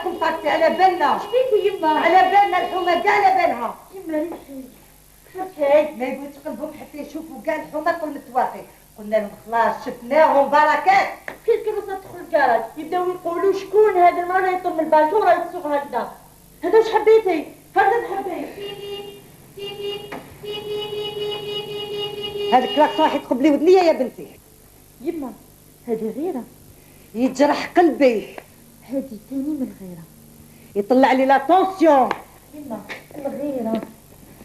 راكم طاقتي على بالنا. شبيكي يما؟ على بالنا الحومه كاع على بالها. يما ريحي هاي ما يبغوش قلبهم حتى يشوفوا كاع الحومه طول التواقي. قلنا لهم خلاص شفناهم بركات. كي الكروسه تدخل الكراج يبداو يقولوا شكون هذا المره يطم الباجوره يتسوق هكذا. هذا واش حبيتي؟ هذا حبيتي. هذا الكلاكس راح يدخل بلي ودنيا يا بنتي. يما هذه غيره. يجرح قلبي. هذه ثاني من غيره. يطلع لي لا طونسيون. يما الغيره.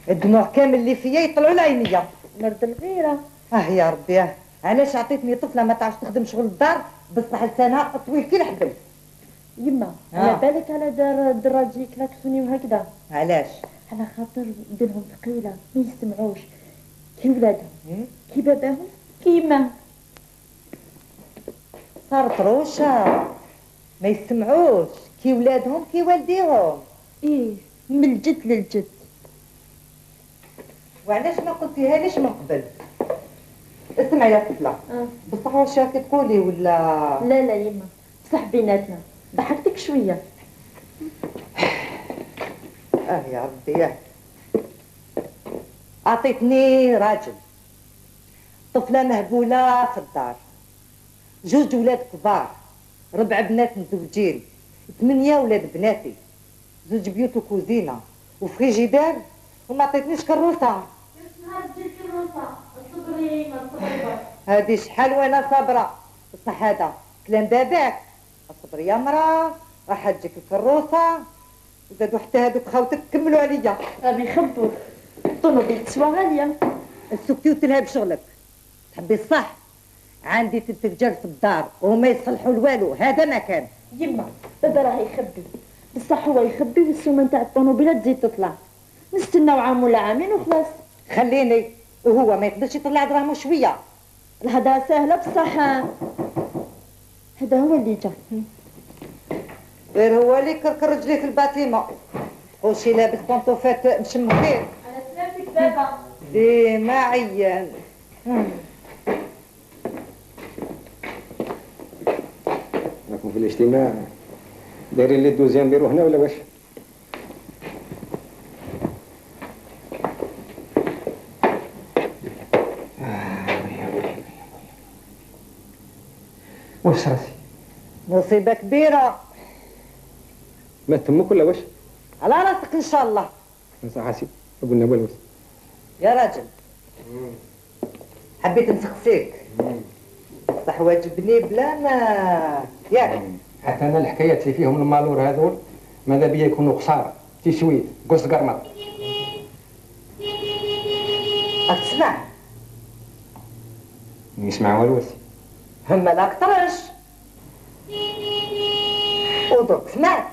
الدموع كامل اللي فيا يطلعوا لعينيا. مرض الغيره. يا ربي علاش عطيتني طفله ما تعرفش تخدم شغل الدار بصح لسانها طويل كي الحبل. يما على بالك على دار الدراجي كلاكسوني وهكذا. علاش؟ على خاطر ودنهم ثقيله ما يسمعوش كي ولادهم كي باباهم كي يماهم. صارت روشه ما يسمعوش كي ولادهم كي والديهم. ايه من الجد للجد. وعلاش ما قلتيها ليش من قبل؟ اسمعي يا طفله بصح واش راكي تقولي ولا؟ لا يما بصح بيناتنا ضحكتك شويه. يا ربي عطيتني راجل طفله مهبوله في الدار جوج ولاد كبار 4 بنات مزوجين 8 ولاد بناتي 2 بيوت وكوزينه وفريجيدار وما عطيتنيش كروسه. نهار تجيك كروسه الصبري ما الصبري هادي شحال وانا صابره بصح هذا كلام باباك. اصبر يا مرا راح تجيك الكروسه وزادوا حتى هذوك خاوتك كملوا عليا. راه يخبوا الطوموبيل تسوى غاليه. سكتي وتلها بشغلك. تحبي الصح عندي 3 رجال في الدار وما يصلحوا لوالو هذا ما كان. يما بابا راه يخبي بصح هو يخبي والسومه نتاع الطوموبيلات تزيد تطلع. نستناو عام ولا عامين وخلاص. خليني وهو ما يقدرش يطلع دراهم شويه. الهضره سهله بصح هذا هو اللي جا. غير هو اللي كركر رجليه في الباتيمه وشي لابس بونطوفات مشمخين. على سلامتك بابا. ديما عيان. راكم في الاجتماع دايرين لي الدوزيام نديرو هنا ولا واش؟ واش صراتي؟ مصيبه كبيره. ما تمك ولا واش؟ على راسك ان شاء الله. صح حسيب قلنا والو. يا راجل حبيت نسقسيك صح واجبني بلا ما ياك. حتى انا الحكايات اللي فيهم المالور هذول ماذا بيا يكونوا قصارى تشويت قص قرمط. راك تسمع؟ نسمع والو سي. هما لا كثرش ودرك سمعت.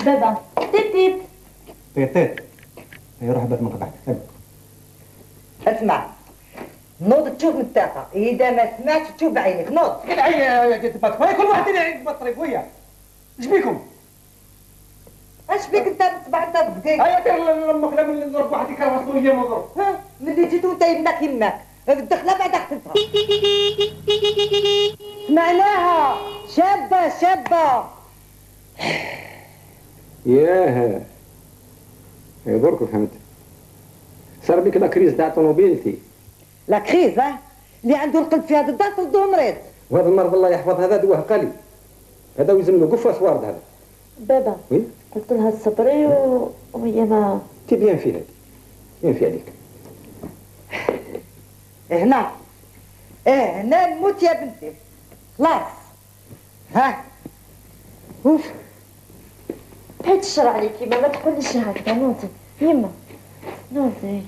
بابا تيت طيطيط يروح بات من قطعك. اسمع نوض تشوف من الطاقه اذا ما سمعتش تشوف بعينك. نوض كده يا تبطل كل واحد اللي بطريق وياه. ايش بيكم؟ اش بيك انت تصبح انت دقيق؟ هيا دير لامك لا من نضرب واحد يكره مسؤوليه مضروب. ها ملي جيت وانت يماك الدخله بعد حسبتها. سمعناها شابه. ياه بركو فهمت. صار بك لا كريز تاع طوموبيلتي. لا كريز اللي عنده القلب في هذا الدار تردوه مريض. وهذا المرض الله يحفظ هذا دواه قلي. هذا ويزن له قفه وارد هذا. بابا وي قلت لها الصبري وهي ما تبين في هذه بين في عليك. هنا نموت يا بنتي خلاص. ها اوف بحيت الشر عليكي ما تقوليش هكذا. نوضي يما نوضي.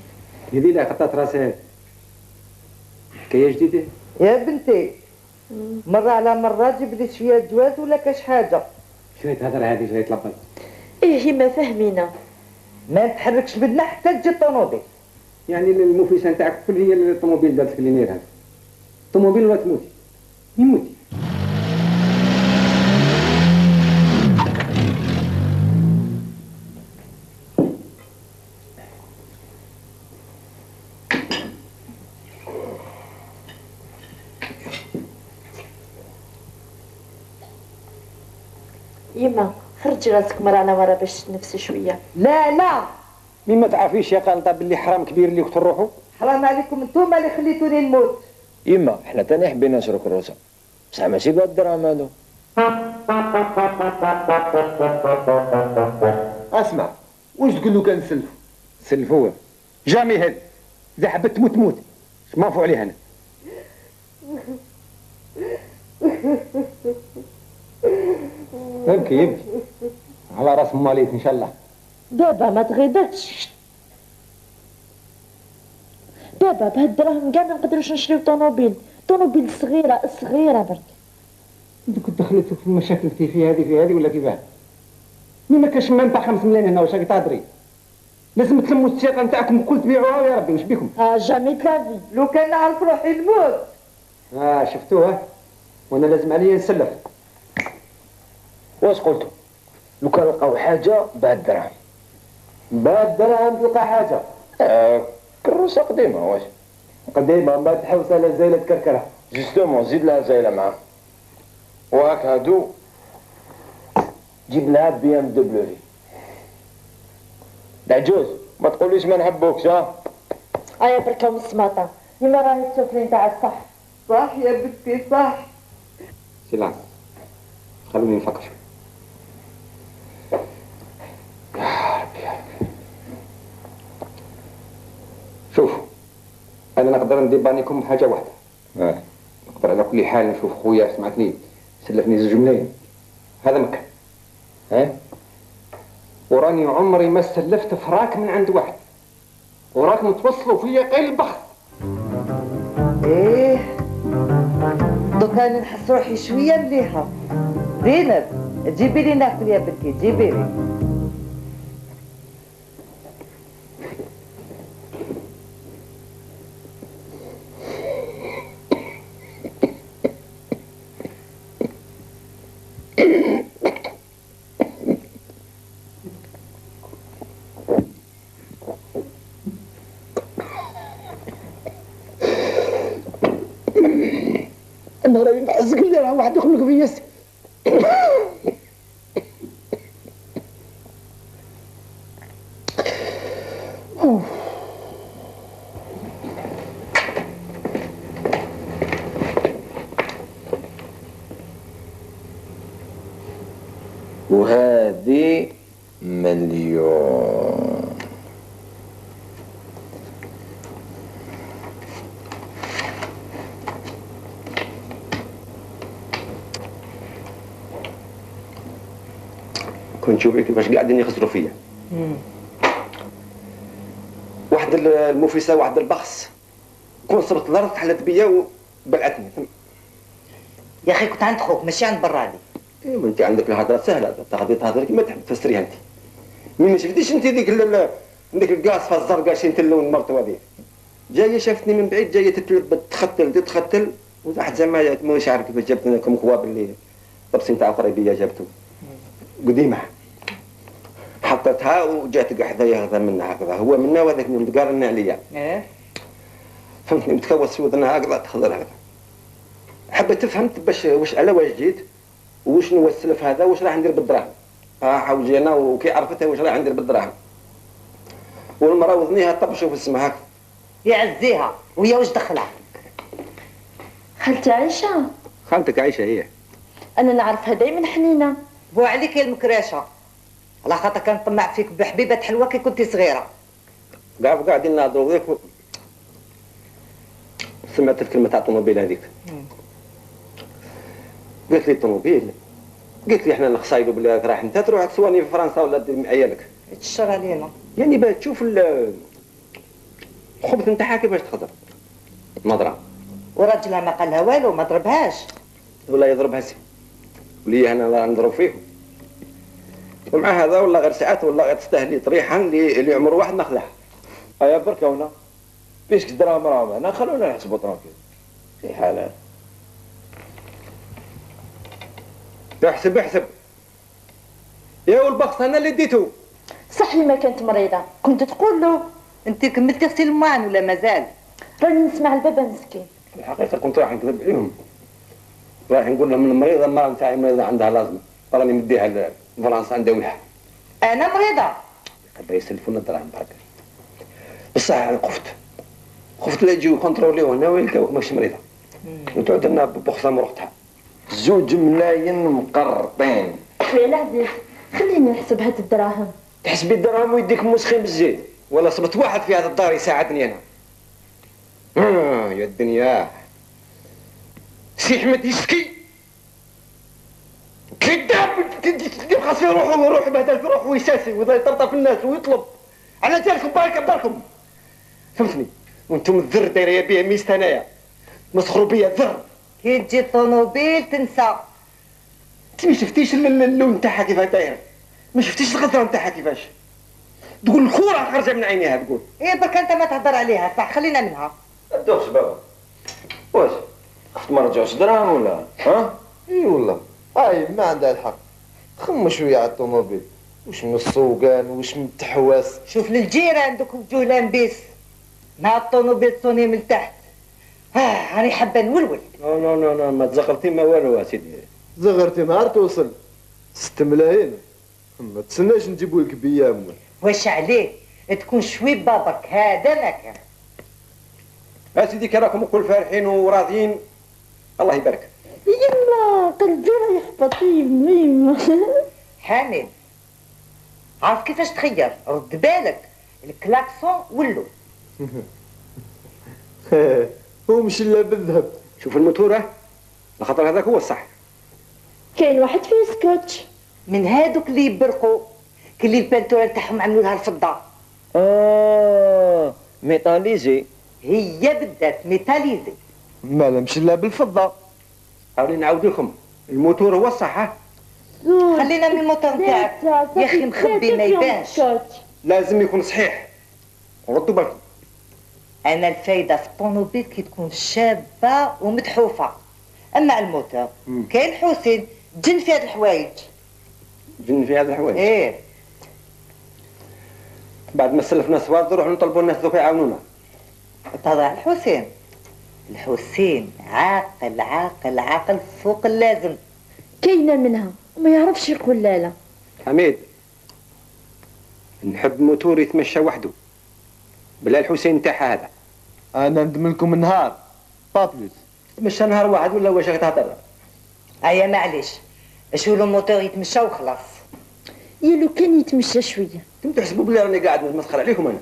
يدي لا قطات راسها حكايه جديده. يا بنتي مرة على مرة جيب لي شوية جواز ولا كاش حاجة. شنو تهضر هذه جاي تلبس؟ ايه يما فهمينا. ما نتحركش بدنا حتى تجي الطوموبيل. يعني المفيسه نتاعك كل هي الطوموبيل دارت في اللي هذا. الطوموبيل ولا تموتي؟ يموتي. يما خرجي راسك مرانا ورا باش تنفسي شويه. لا مما تعرفيش يا قالطه باللي حرام كبير اللي تروحوا. حرام عليكم انتوما اللي خليتوني نموت. يما حنا تاني حبينا نشرو كروسه بصح ماشي بهاد الدراهم هادو. اسمع واش تقول له كان سلفوه جامي هاد اذا حبت تموت موت اش مافو عليه انا. يبكي على راس ماليت ان شاء الله. دابا ما تغيضكش. دابا بهاد الدراهم كاع ما نقدروش نشريو طوموبيل صغيره برك. انت كنت دخلت في المشاكل في هذه ولا كيفاه؟ مين ما كاش ما نتاع 5 ملايين هنا واش راكي تهضري؟ لازم تلموا الثقه نتاعكم الكل تبيعوها يا ربي واش بيكم؟ جامي كلافي. لو كان نعرف روحي نموت. شفتوها؟ وانا لازم عليا نسلف. واش قلتوا؟ لو كان لقاو حاجه بهاد الدراهم. بعد الدراهم تلقى حاجه. كروسه قديمه واش؟ قديمه ما تحوس على زايله كركره. جوستومون زيد لها زايله معاه. وهاك هادو جيب لها بي ام دبليو. العجوز ما تقوليش ما نحبوكش ها. ايا بركه مسماطه يما راهي تشوفي نتاع الصح. صح يا بنتي صح. سيلانس خلوني نفكر شوي. يا ربي شوف انا نقدر نديبانيكم بحاجه واحده. نقدر على كل حال نشوف خويا سمعتني سلفني 2 ملايين هذا مكان. وراني عمري ما سلفت فراك من عند واحد وراك متوصلوا فيا غير البخت. ايه دوكا انا نحس روحي شويه مليحه. زينب جيبي لي ناكل يا بنتي جيبي لي. انا راني نحس كل راه واحد يخلق فيا. وهذه مليون. كنت شوفي كيفاش قاعدين يخسروا فيا. واحد المفلسه واحد البخس كون صبت الارض حلت بيا وبلعتني. يا اخي كنت عند خوك ماشي عند برادي. ايوا انت عندك الهضره سهله تغدي تهضري كيما تحب تفسريها انت. مين ما شفتيش انت ديك القاصفه الزرقاء شي اللون مرتو هذيك جايه شافتني من بعيد جايه تتختل وواحد زعما مش عارف كيفاش جابت لكم خواب اللي طبسي نتاع قريبيه جابته قديمه حطيتها وجات حدايا هذا منها هكذا هو منا وهذاك من قارنا عليا. فهمتني متكوس ودنا هكذا تخضر هكذا. حبيت تفهمت باش واش على واش جيت وشنو هو السلف هذا واش راح ندير بالدراهم. حوجينا وكي عرفتها واش راح ندير بالدراهم. والمراه وذنيها طب شوف اسمها هكا. يعزيها وهي واش دخلها؟ خالتي عايشه. خالتك عايشه هي. انا نعرفها دايما حنينه. بو عليك يا المكراشه على خاطر كان طمع فيك بحبيبه حلوه كي كنتي صغيره. قاعدين نهضروا ذيك سمعت الكلمه تاع الطوموبيل هذيك. قالت لي الطوموبيل قلت لي احنا نخصايلوا بلي راح انت تروح تسواني في فرنسا ولا دير عيالك. يتشر علينا. يعني باش تشوف الخبث نتاعها كيفاش تخضر. مضرب. وراجلها ما قالها والو ما ضربهاش. ولا يضربها سي. ولي انا راه نضرب فيهم. ومع هذا والله غير ساعات والله غير تستاهلي طريحا اللي عمر واحد ناخذها. يا بركه هنا فيش دراهم راهم هنا خلونا نحسبوا ترانكيل. في حالات. احسب يا والبخص انا اللي ديته. صح لي ما كانت مريضه كنت تقول له انت كملتي غسيل الماعن ولا مازال؟ راني نسمع البابا مسكين. الحقيقه كنت راح نكذب عليهم. راح نقول لهم المريضه المراه نتاعي مريضه عندها لازمه راني مديها لفرنسا نداولها. انا مريضه. هذا يسلفونا الدراهم برك. بصح انا خفت لا يجيو كونتروليو هنا ويلقاوك ماكش مريضه وتعود لنا ببخصه مرقتها. زوج ملايين مقرطين. خويا العزيز خليني نحسب هاد الدراهم. تحسبي الدراهم ويديك مسخين بالزيت ولا صبت واحد في هذا الدار يساعدني انا. يا الدنيا سي احمد يشكي كذاب يبغى في روحه ويروح يبهدل في روحه ويساسي ويطرطف في الناس ويطلب على جالكم بارك بالكم فهمتني. وانتم الذر دايره بيه ميست انايا مسخروا بيا الذر. كي تجي الطوموبيل تنسى. انت ما شفتيش اللون تاعها كيفاش داير، ما شفتيش الغزره نتاعها كيفاش تقول الكوره خارجه من عينيها تقول. ايه برك انت ما تهضر عليها صح خلينا منها. ما تدوخش بابا. واش خفت ما رجعوش دراهم ولا ها؟ اي والله هاي ما عندها الحق. خم شويه على الطوموبيل، واش من السوقان واش من التحواس. شوف للجيران دوك وجوه لامبيس مع الطوموبيل صوني من تحت. راني حابه نولول. نو نو نو ما تزغرتي ما والو اسيدي. زغرتي نهار توصل 6 ملايين ما تسناش نجيبو لك بيام. واش عليه تكون شوي بابك هذا ما كان. اسيدي كي راكم الكل فارحين وراضيين الله يبارك. يما قلبي رايح بطيب يما. حامد عارف كيفاش تخير رد بالك الكلاكسون ولو. هو مش الا بالذهب. شوف الموتوره لخاطر هذاك هو الصح. كاين واحد فيه سكوتش من هادوك اللي يبرقوا كلي البانتوره تاعهم عملوا لها الفضه. ميتاليزي. هي بالذات ميتاليزي. ما مش الا بالفضه. حاولي نعاود لكم الموتور هو الصح. ها خلينا من الموتور نتاعك يا اخي مخبي ما يبانش. لازم يكون صحيح ردوا بالكم. انا الفايده في الطوموبيل كي تكون شابه ومدحوفه، اما الموتور كاين حسين جن في هاد الحوايج. جن في هذا الحوايج. ايه بعد ما سلفنا سوار نروحوا نطلبوا الناس ذوك يعاونونا. تهضر على الحسين. الحسين عاقل عاقل عاقل فوق اللازم. كاينه منها وما يعرفش يقول لا لا. حميد نحب موتور يتمشى وحده بلا الحسين تاعها هذا. انا ندم لكم نهار بابلوس. تمشى نهار واحد ولا واش راك تهضر؟ ايا معليش اشو لو موتور يتمشى وخلاص. يا لو كان يتمشى شويه. انتم تحسبوا بلي راني قاعد نتمسخر عليكم انا.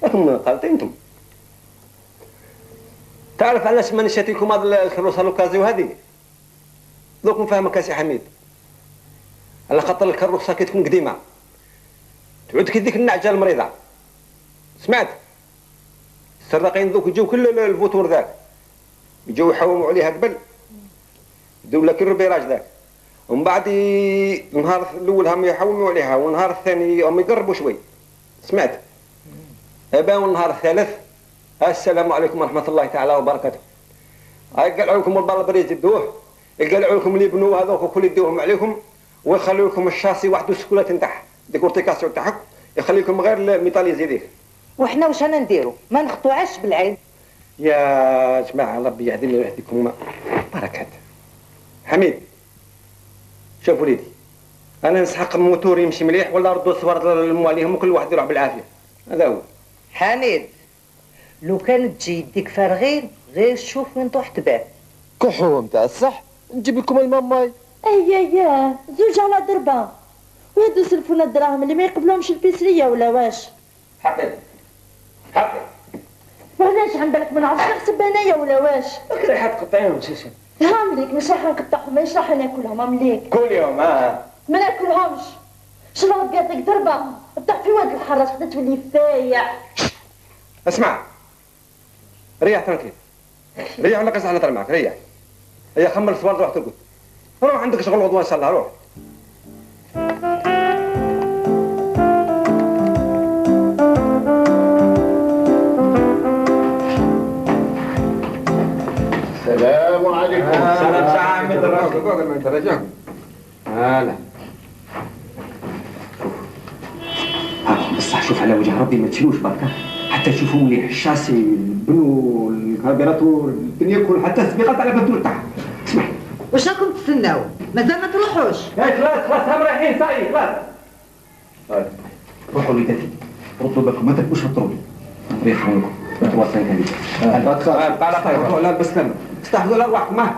راكم غالطين انتم. تعرف علاش ماني شاتيكم هاد الكروسه لوكازيو هذه؟ دوك نفهمك يا سي حميد. على خاطر الكروسه كي تكون قديمه تعود كي ديك النعجه المريضه. سمعت؟ السراقين ذوك يجيو كل الفوتور ذاك يجيو يحوموا عليها قبل يديروا لك الربيراج ذاك ومن بعد النهار الاول هم يحوموا عليها والنهار الثاني هم يقربوا شوي. سمعت؟ ابا والنهار الثالث السلام عليكم ورحمه الله تعالى وبركاته. يقلعوا لكم البربريز يدوه، يقلعوا لكم اللي بنوا هذوك وكل يدوهم عليكم ويخلوا لكم الشاسي وحده السكولات نتاعها ديكورتيكاسيون تاعك يخلي لكم غير الميتاليزي ذيك. وحنا واش رانا نديرو؟ ما نخطوعاش بالعين. يا جماعه ربي يهدي لي ويهديكم بركات. حميد شوف وليدي انا نسحق الموتور يمشي مليح ولا ردوا الصور لمواليهم وكل واحد يروح بالعافيه. هذا هو. حميد لو كانت تجي يديك فارغين غير شوف وين تروح تبات. كحوه نتاع الصح نجيب لكم الماء ماي. ايا زوج على ضربه. وهادو سلفونا الدراهم اللي ما يقبلهمش البيسريه ولا واش؟ حقي وعلاش عن بالك ما نعرفش نحسب انايا ولا واش؟ راح تقطعيهم سيسي. هامليك مش راح نقطعهم مش راح ناكلهم هامليك. كل يوم ما ناكلهمش. شنو بقاتك ضربه؟ افتح في واد الحراش حتى تولي فايع. اسمع ريح تركي ريح ولا قصة نهضر معك. ريح هيا خمر الصوار روح ترقد. روح عندك شغل غدوه ان شاء الله. روح. السلام عليكم. سلام سعامد رجعك. هلا بصح شوف على وجه ربي ما تشيلوش بركه حتى تشوفوا مليح الشاسي البنو الكابيراتور الدنيا كل حتى السبيقات على بالدور تاعها. اسمع واش راكم تستناو؟ مازال ما تروحوش. خلاص هم رايحين صاي خلاص. روحوا لوليداتي ردوا بالكم ما تركبوش في الطرق. ريحوا لكم ما توصلين هذيك. لا تخاف. بقى على خير روحوا لا بالسلامة. استحضروا لأرواحكم ها.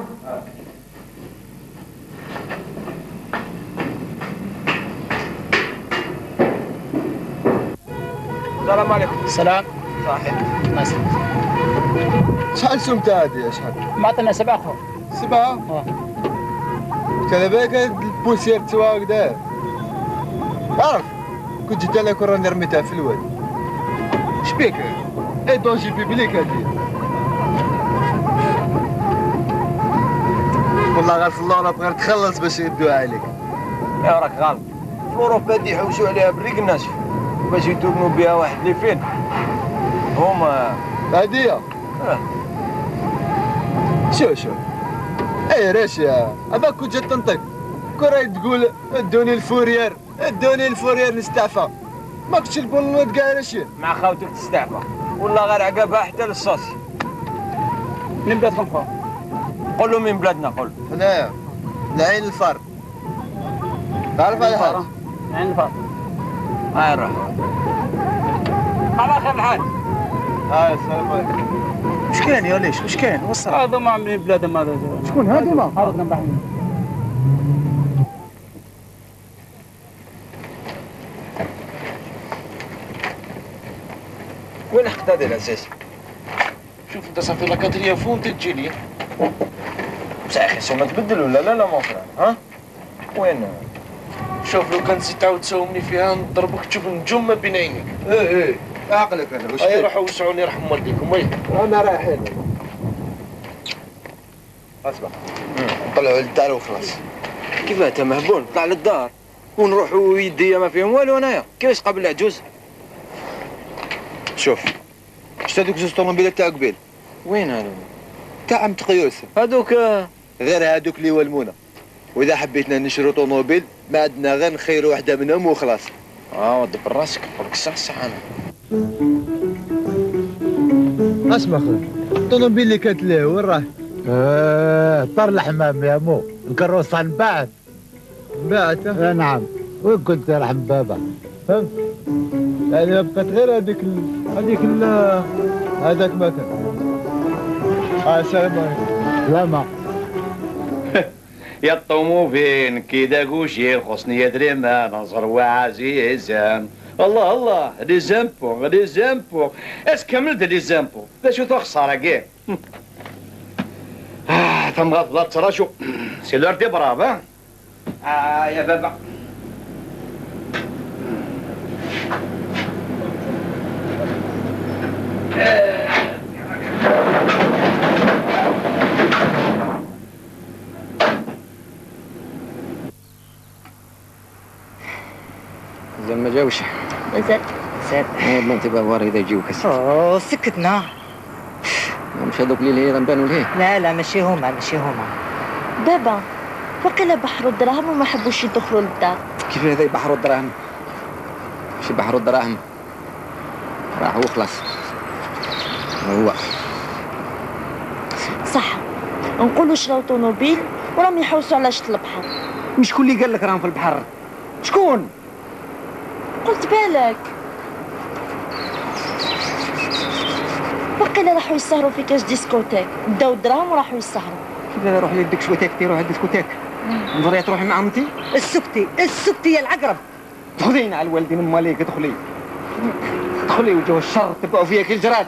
السلام عليكم. السلام. صحيح. ناس. شحال سمت هادي شحال؟ ما عطينا 7 اخو. 7؟ كنت على بالك هاد البوسير توا هكذا. عارف كنت جيت انا كون راني رميتها في الواد. شبيك؟ اي دونجي بيبليك هادي. والله غير الله راه بغيت تخلص باش يدوها عليك. يا راك غلط. في اوروبا دي يحوسوا عليها بالريق الناشف باش يتورنوا بها واحد اللي فين هما هادية. شوف اي راشا هذاك كنت جات تنطق كون راهي تقول ادوني الفوريير نستعفى ما كنتش البولونات كاع راشين مع خاوتك تستعفى ولا غير عقبها حتى للصوصي. من بلادكم خو؟ قول له من بلادنا قول. هنايا العين الفار تعرف على حاجة؟ عين الفار. هاي روح. على خير الحال. السلام عليكم. واش كاين يا ليش؟ واش كاين؟ وصل. هذا ما من بلادهم هذا. شكون هذوما؟ عرضنا بحنا. وين حقت هذه الاساس؟ شوف انت صافي لا كاتريا فون تجي لي. بصح اخي سو ما تبدل ولا لا مون فران ها؟ وين؟ شوف لو كان زيد تعاود تساومني فيها نضربك تشوف النجوم ما بين عينيك. ايه عقلك انا واش اي روحوا وسعوني يرحم والديكم وي. انا رايحين اسمع نطلعوا للدار وخلاص. كيفاه انت مهبول طلع للدار ونروحوا يديا ما فيهم والو انايا كيفاش قبل العجوز؟ شوف شفت هذوك زوج طوموبيلات تاع قبيل وين هادو؟ تاع عم تقيوس هادوك غير هادوك اللي يولمونا واذا حبيتنا نشرو طوموبيل ما عندنا غير نخيروا واحده منهم وخلاص. ودي براسك قولك صح انا. اسمع خويا الطوموبيل اللي كانت له وين راه؟ طار الحمام يا مو الكروسه انباعت. باعته؟ نعم وين كنت يا رحم بابا؟ فهمت يعني بقات غير هذيك هذاك ما كان. السلام عليكم. سلامة. يا الطوموبيل كي كوشي خصني يدريما نصر وعزيزا. الله الله لي زامبو اس كملت لي زامبو ذا شو تخسر كاع. ثم غض تراجو سي لور دي برافا. يا بابا زين ما جاوش. مازال. والله انت بابا اذا يجيوك اوه سكتنا. مش هذوك اللي غنبانوا ليه. لا ماشي هما. بابا وقيلا بحروا الدراهم وما حبوش يدخلوا للدار. كيف هذا يبحروا الدراهم؟ مش يبحروا الدراهم راحوا وخلاص. هو صح نقولوا شراو طوموبيل وراهم يحوسوا على شط البحر. شكون اللي قال لك راهم في البحر؟ شكون؟ قلت بالك وقيلا راحوا يسهروا في كاش ديسكوتيك داو الدراهم وراحوا يسهروا. كيف هذا روحي للديسكوتيك تروح الديسكوتيك؟ نظري تروحي مع عمتي؟ السكتي يا العقرب. دخلين على الوالدين ماليك دخلي وجه الشر تبعوا فيا كي الجراد.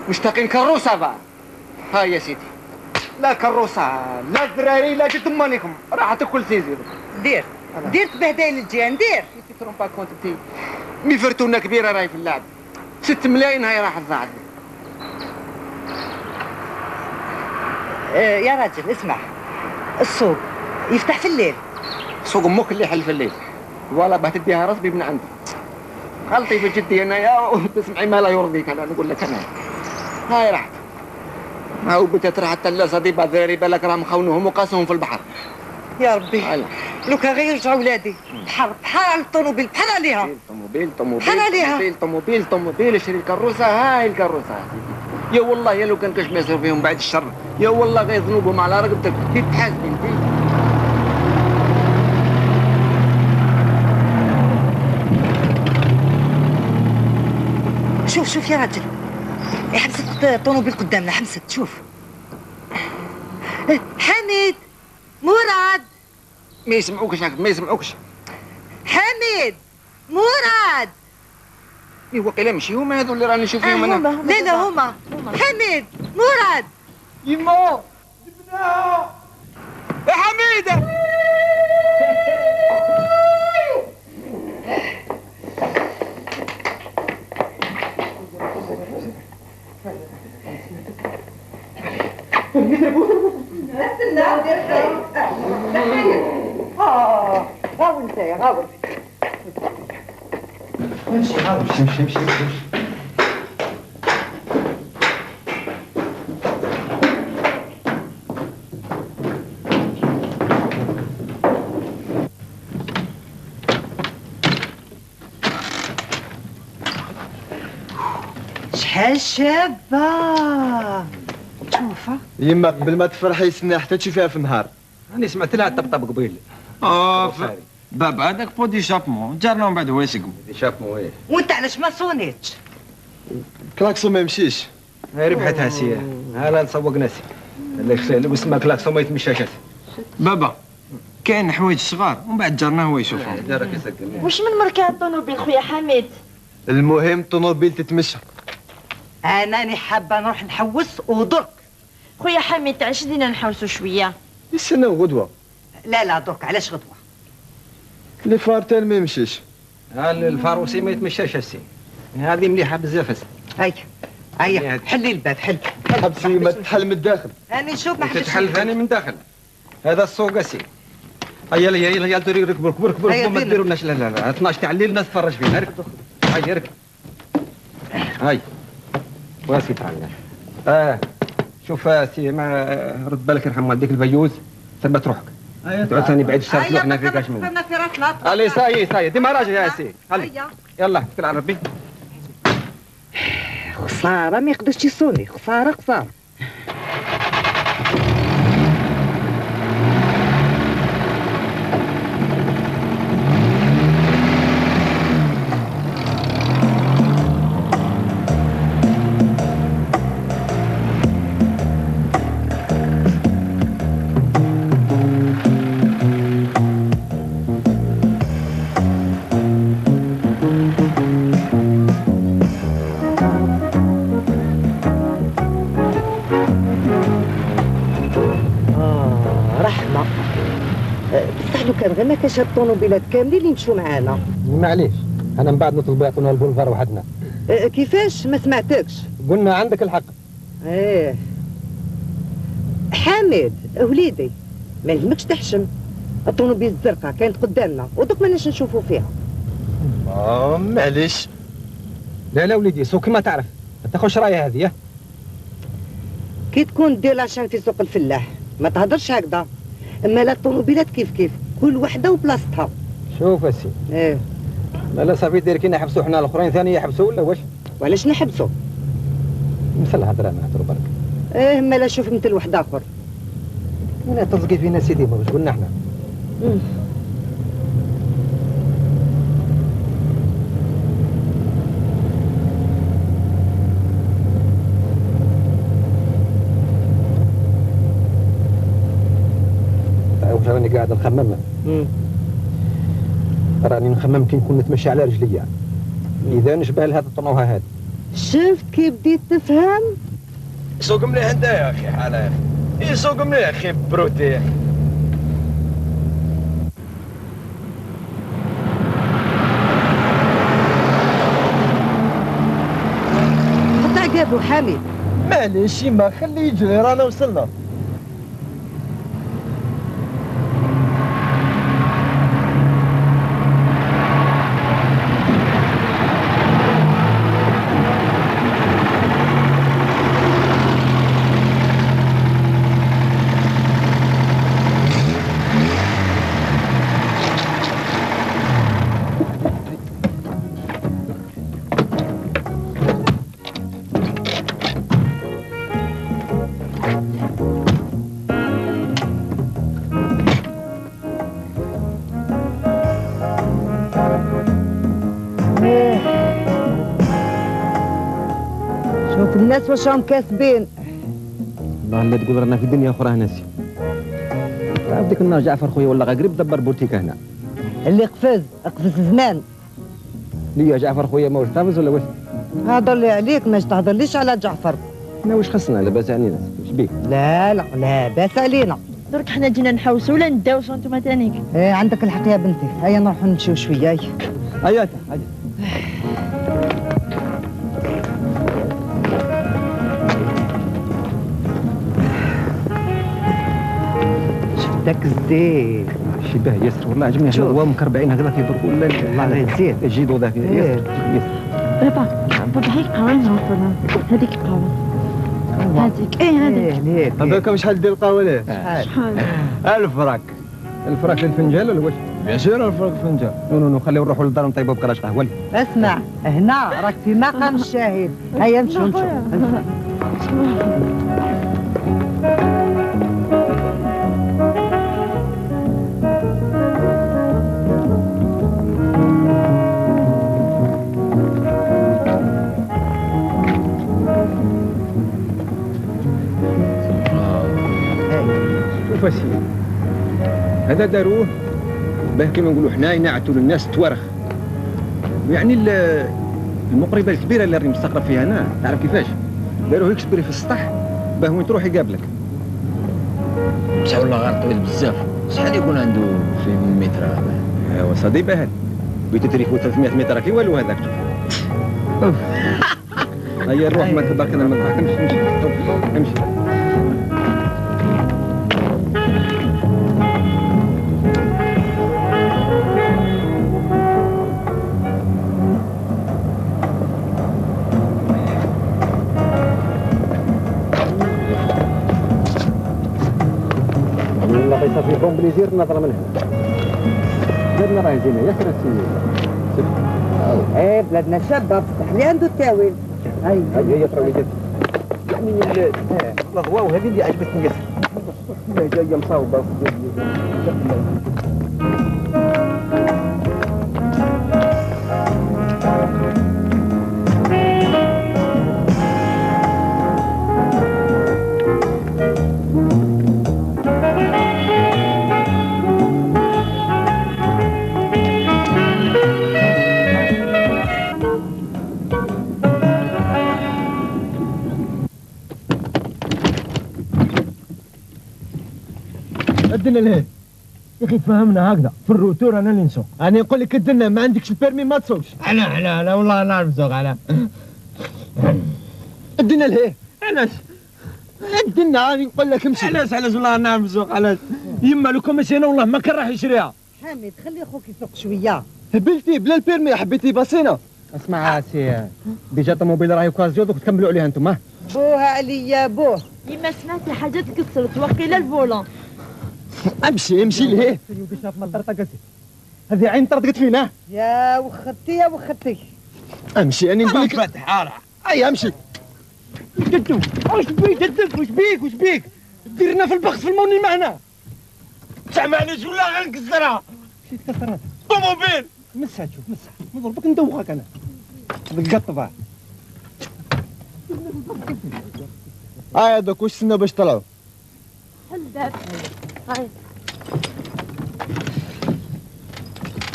مشتاقين كروسه بقى. ها يا سيدي لا كروسه لا دراري لا جد مالكم راح تاكل سيزي. دير تبهدل الجيران دير. تروم با كونت بتي مي فرتونه كبيره راهي في اللعب 6 ملايين هاي راح تضاعف. يا راجل اسمع السوق يفتح في الليل. سوق امك اللي يحل في الليل والله باه تديها راسبي من عندك. غلطي بجدي انايا وتسمعي ما لا يرضيك. انا نقول لك انا هاي راحت ما هو بتات راح الثلاثه دي بعد ذاري بالك راهم خونوهم وقاسوهم في البحر. يا ربي لو كان غير يرجعوا ولادي بحر على الطوموبيل بحر عليها. طوموبيل اشري الكروسه هاي الكروسه يا والله يا لو كان كاش ما يصير فيهم بعد الشر، يا والله غير ذنوبهم على رقبتك تتحاسبي انت. شوف يا راجل، حبست الطوموبيل قدامنا، حبست. شوف حميد، مراد، ما يسمعوكش هاك، ما يسمعوكش. حميد، مراد. ايوا قيلا ماشي هما هذو اللي راني نشوف فيهم انا. لا هما. حميد، مراد. يما جبناها يا حميده. غاول انت يا غاول. امشي امشي. شحال شابة. شوفها يما قبل ما تفرحي سنة حتى تشوفيها في النهار. راني سمعت لها طبطب قبيل. بابا هذاك بو دي شابمون جارنا ومن بعد هو يسقم. دي شابمون ايه. وانت علاش ما صونيتش؟ كلاكسون ما يمشيش. هاي ربحتها سيه. هلا نسوق ناسي. اللي اسمها كلاكسون ما يتمشاش. بابا كاين حوايج صغار ومن بعد جارنا هو يشوفهم. جارك يسقم. واش من ماركة الطوموبيل خويا حميد؟ المهم الطوموبيل تتمشى. اناني حابه نروح نحوس ودرك. خويا حميد تعيش لينا نحوسوا شويه. يستناو غدوه. لا درك، علاش غدوه؟ لي فارتين ما يمشيش. الفاروسي ما يتمشاش السي. هذه مليحه بزاف. هيا حلي الباب، حل. حبسي ما تحل من الداخل. انا نشوف ما حدش تتحل ثاني من داخل. هذا السوق السي. هيا يلا ركبوا كبر ما ديرولناش. لا 12 تاع الليل الناس تفرج فينا. ركب هيا ركب. هاي واسي تعال. شوف سي ما رد بالك يرحم والديك الفيوز ثبت روحك. تعود ثاني بعيد الشر تروحنا في كاش منه. صرنا في راسنا. علي ساي ديما راجل يا سي. يلا توكل على ربي. خساره ما يقدرش يصوني، خساره. بصح لو كان غير ما كانش هاد الطوموبيلات كاملين اللي يمشوا معانا. معليش انا من بعد نطلبوا يعطونا البولفار وحدنا. كيفاش؟ ما سمعتكش. قلنا عندك الحق. ايه حامد وليدي، ما يلزمكش تحشم. الطوموبيل الزرقاء كانت قدامنا ودوك ماناش نشوفوا فيها. معليش. لا وليدي سوق كما تعرف ما تاخذش رايه هذه. كي تكون دير لاشان في سوق الفلاح ما تهضرش هكذا. اما لا الطوموبيلات كيف كل وحده وبلاصتها. شوف السي. ايه لا صافي دير كي نحبسوا حنا الاخرين ثاني يحبسوا ولا واش؟ وعلاش نحبسوا؟ مثل الهضره ما نهضروا برك. ايه ما لا شوف مثل واحد اخر. ولا تلصقي فينا سيدي واش قلنا حنا؟ راني قاعد نخمم. راني نخمم كي نكون نتمشى على رجليا اذا نشبه لهذا الطنوها هذا. شفت كي بديت تفهم؟ سوق مليح انت يا اخي حاله يا اخي. سوق مليح اخي بروتي يا اخي. حتى عقابو حامد. معليش ما خليه يجري رانا وصلنا. الناس واش راهم كاسبين. والله لا تقول رانا في دنيا اخرى ناسي. عارف ديك النهار جعفر خويا ولا قريب دبر بوتيكه هنا. اللي قفز زمان. ليا جعفر خويا ما واش قافز ولا واش؟ هضر لي عليك، ماش تهضرليش على جعفر. انا واش خصنا لاباس علينا واش بيك؟ لا باس علينا. درك حنا جينا نحوسوا ولا نداوسوا انتم تانيك. ايه عندك الحق يا بنتي، هيا نروحوا نمشيو شويه. هيا داك الزيت شبه ياسر والله عجبني هذا هو مكربعين هكذا في برك ولا والله غير زين جيدو ذاك ياسر. بابا هيك قهوه هذيك قهوه هذيك هذيك هذاك شحال ديال القهوه ليه؟ شحال 1000 فراك. الفراك للفنجان ولا واش؟ بيان سور الفراك الفنجان. نو خليو نروحوا للدار نطيبوا بكراش قهوه. اسمع هنا راك في مقام الشاهد. هيا نمشيو فاسي هذا داروه باه كيما نقولوا حنا ينعتوا للناس توارخ. يعني المقربه الكبيره اللي راني مستقرب فيها انا تعرف كيفاش داروه يكسبري في السطح باه وين تروح يقابلك. بصح والله غير طويل بزاف. شحال يكون عنده في متر هذا؟ ايوا صدي باهل بغيتو تريفو 300 متر كي والو هذاك. هيا نروح ما تبارك انا ما نضحك. امشي صافي بون بليزير نظرة من هنا. بلادنا راه زينة ياسر السيدي. ايه بلادنا شابة بصح اللي عنده التاويل. هي ترويجات. يعني الضواء وهذه اللي عجبتني ياسر. لا جاية مصاوبة. ادنا لهيه يا اخي فهمنا هكذا في الروتور انا اللي نسوق. انا نقول لك ادنا ما عندكش البيرمي ما تسوقش. على والله نعرف نسوق على ادنا لهيه. علاش ادنا راني نقول لك امشي. علاش والله نعرف نسوق. علاش يما لو كان مشينا والله ما كان راح يشريها. حميد خلي خوك يسوق شويه. هبلتي بلا البيرمي حبيتي باصينا. اسمع سي ديجا طوموبيل راهي كوازيو دوك تكملوا عليها انتم. بوها عليا بوه. يما سمعتي حاجه تكسرت وقيله الفولون. امشي لهيه. هذه عين طردقت فينا. يا وختي امشي انا نقول لك فاتح حاره. اي امشي. ددو واش بيك ديرنا في البخت في الموني معنا. معليش ولا غنكسرها. شي تكسرات طوموبيل. مسها شوف مسها نضربك ندوخك انا بالقطبه. دوك واش استناو باش طلعوا؟ الباب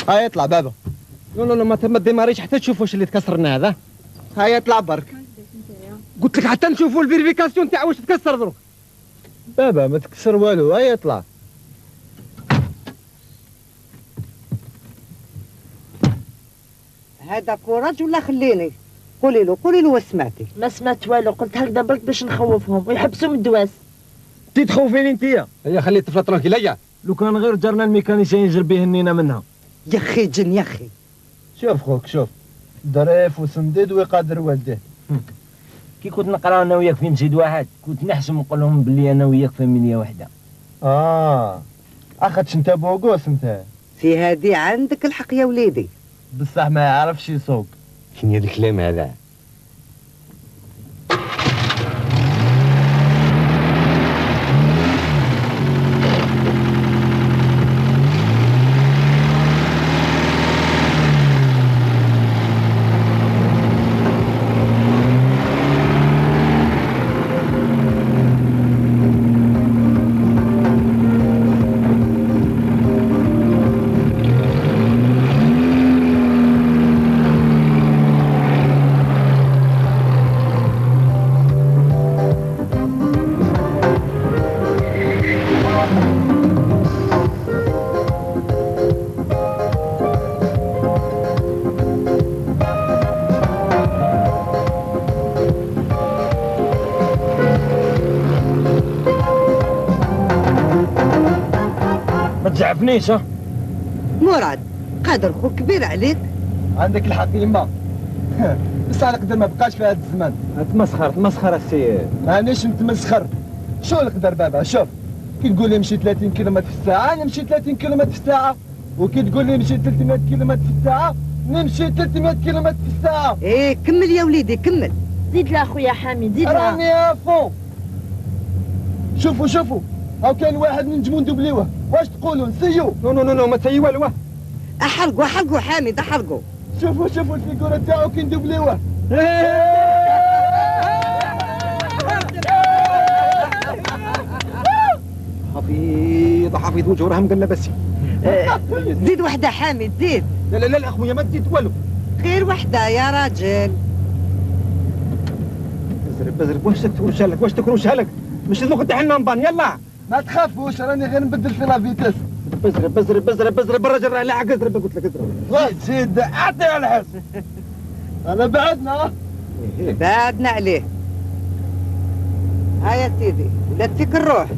هاي اطلع بابا. لا ما ديماريش حتى تشوف واش اللي تكسرنا هذا. هاي اطلع برك. قلت لك حتى نشوفوا الفيريفيكاسيون تاع واش تكسر دروك. بابا ما تكسر والو. هاي اطلع. هذا كوراج ولا خليني؟ قولي له واش سمعتي؟ ما سمعت والو، قلت هكذا برك باش نخوفهم ويحبسوا من الدواس. انت تخوفيني انتيا. هيا خلي الطفله ترانكيل. هيا لو كان غير جرنا الميكانيسيان يجرب به النينه منها. يا اخي جن يا اخي. شوف خوك شوف ظريف وسنديد ويقادر والديه. كي كنت نقرا انا وياك في مسجد واحد كنت نحسم نقول لهم بلي انا وياك في منيه واحده. اخذت انت بوغوس انت. في هذه عندك الحق يا وليدي. بصح ما يعرفش يسوق. شنو هذا الكلام هذا؟ تزعفنيش ها. مراد قادر خوك كبير عليك. عندك الحق يما. بس على قدر ما بقاش في هذا الزمان. تمسخر السي. مانيش نتمسخر. شو القدر بابا شوف. كي تقول لي نمشي 30 كيلومتر في الساعة نمشي 30 كيلومتر في الساعة، وكي تقول لي نمشي 300 كيلومتر في الساعة نمشي 300 كيلومتر في الساعة. ايه كمل يا وليدي كمل. زيد لا خويا حامد زيد لا. راني افون. شوفوا هاو كان واحد نجمو ندوبليوه، واش تقولوا نسيو؟ نو ما تسيي والو. احرقوا حامد احرقوا. شوفوا الفيكورة تاعو كي ندوبليوه. حفيظ وجهه راه مقلبسي. زيد وحده حامد زيد. لا اخويا ما تزيد والو. غير وحده يا راجل. بزرب واش تكروشها لك مش لازم تاع النمبان يلا. ما تخافوش راني غير نبدل في لا فيتاس. بزرب الراجل راه لاعق اضرب قلت لك اضرب. زيد اعطي على الحس. انا بعدنا عليه. ها يا سيدي لا تفيك الروح.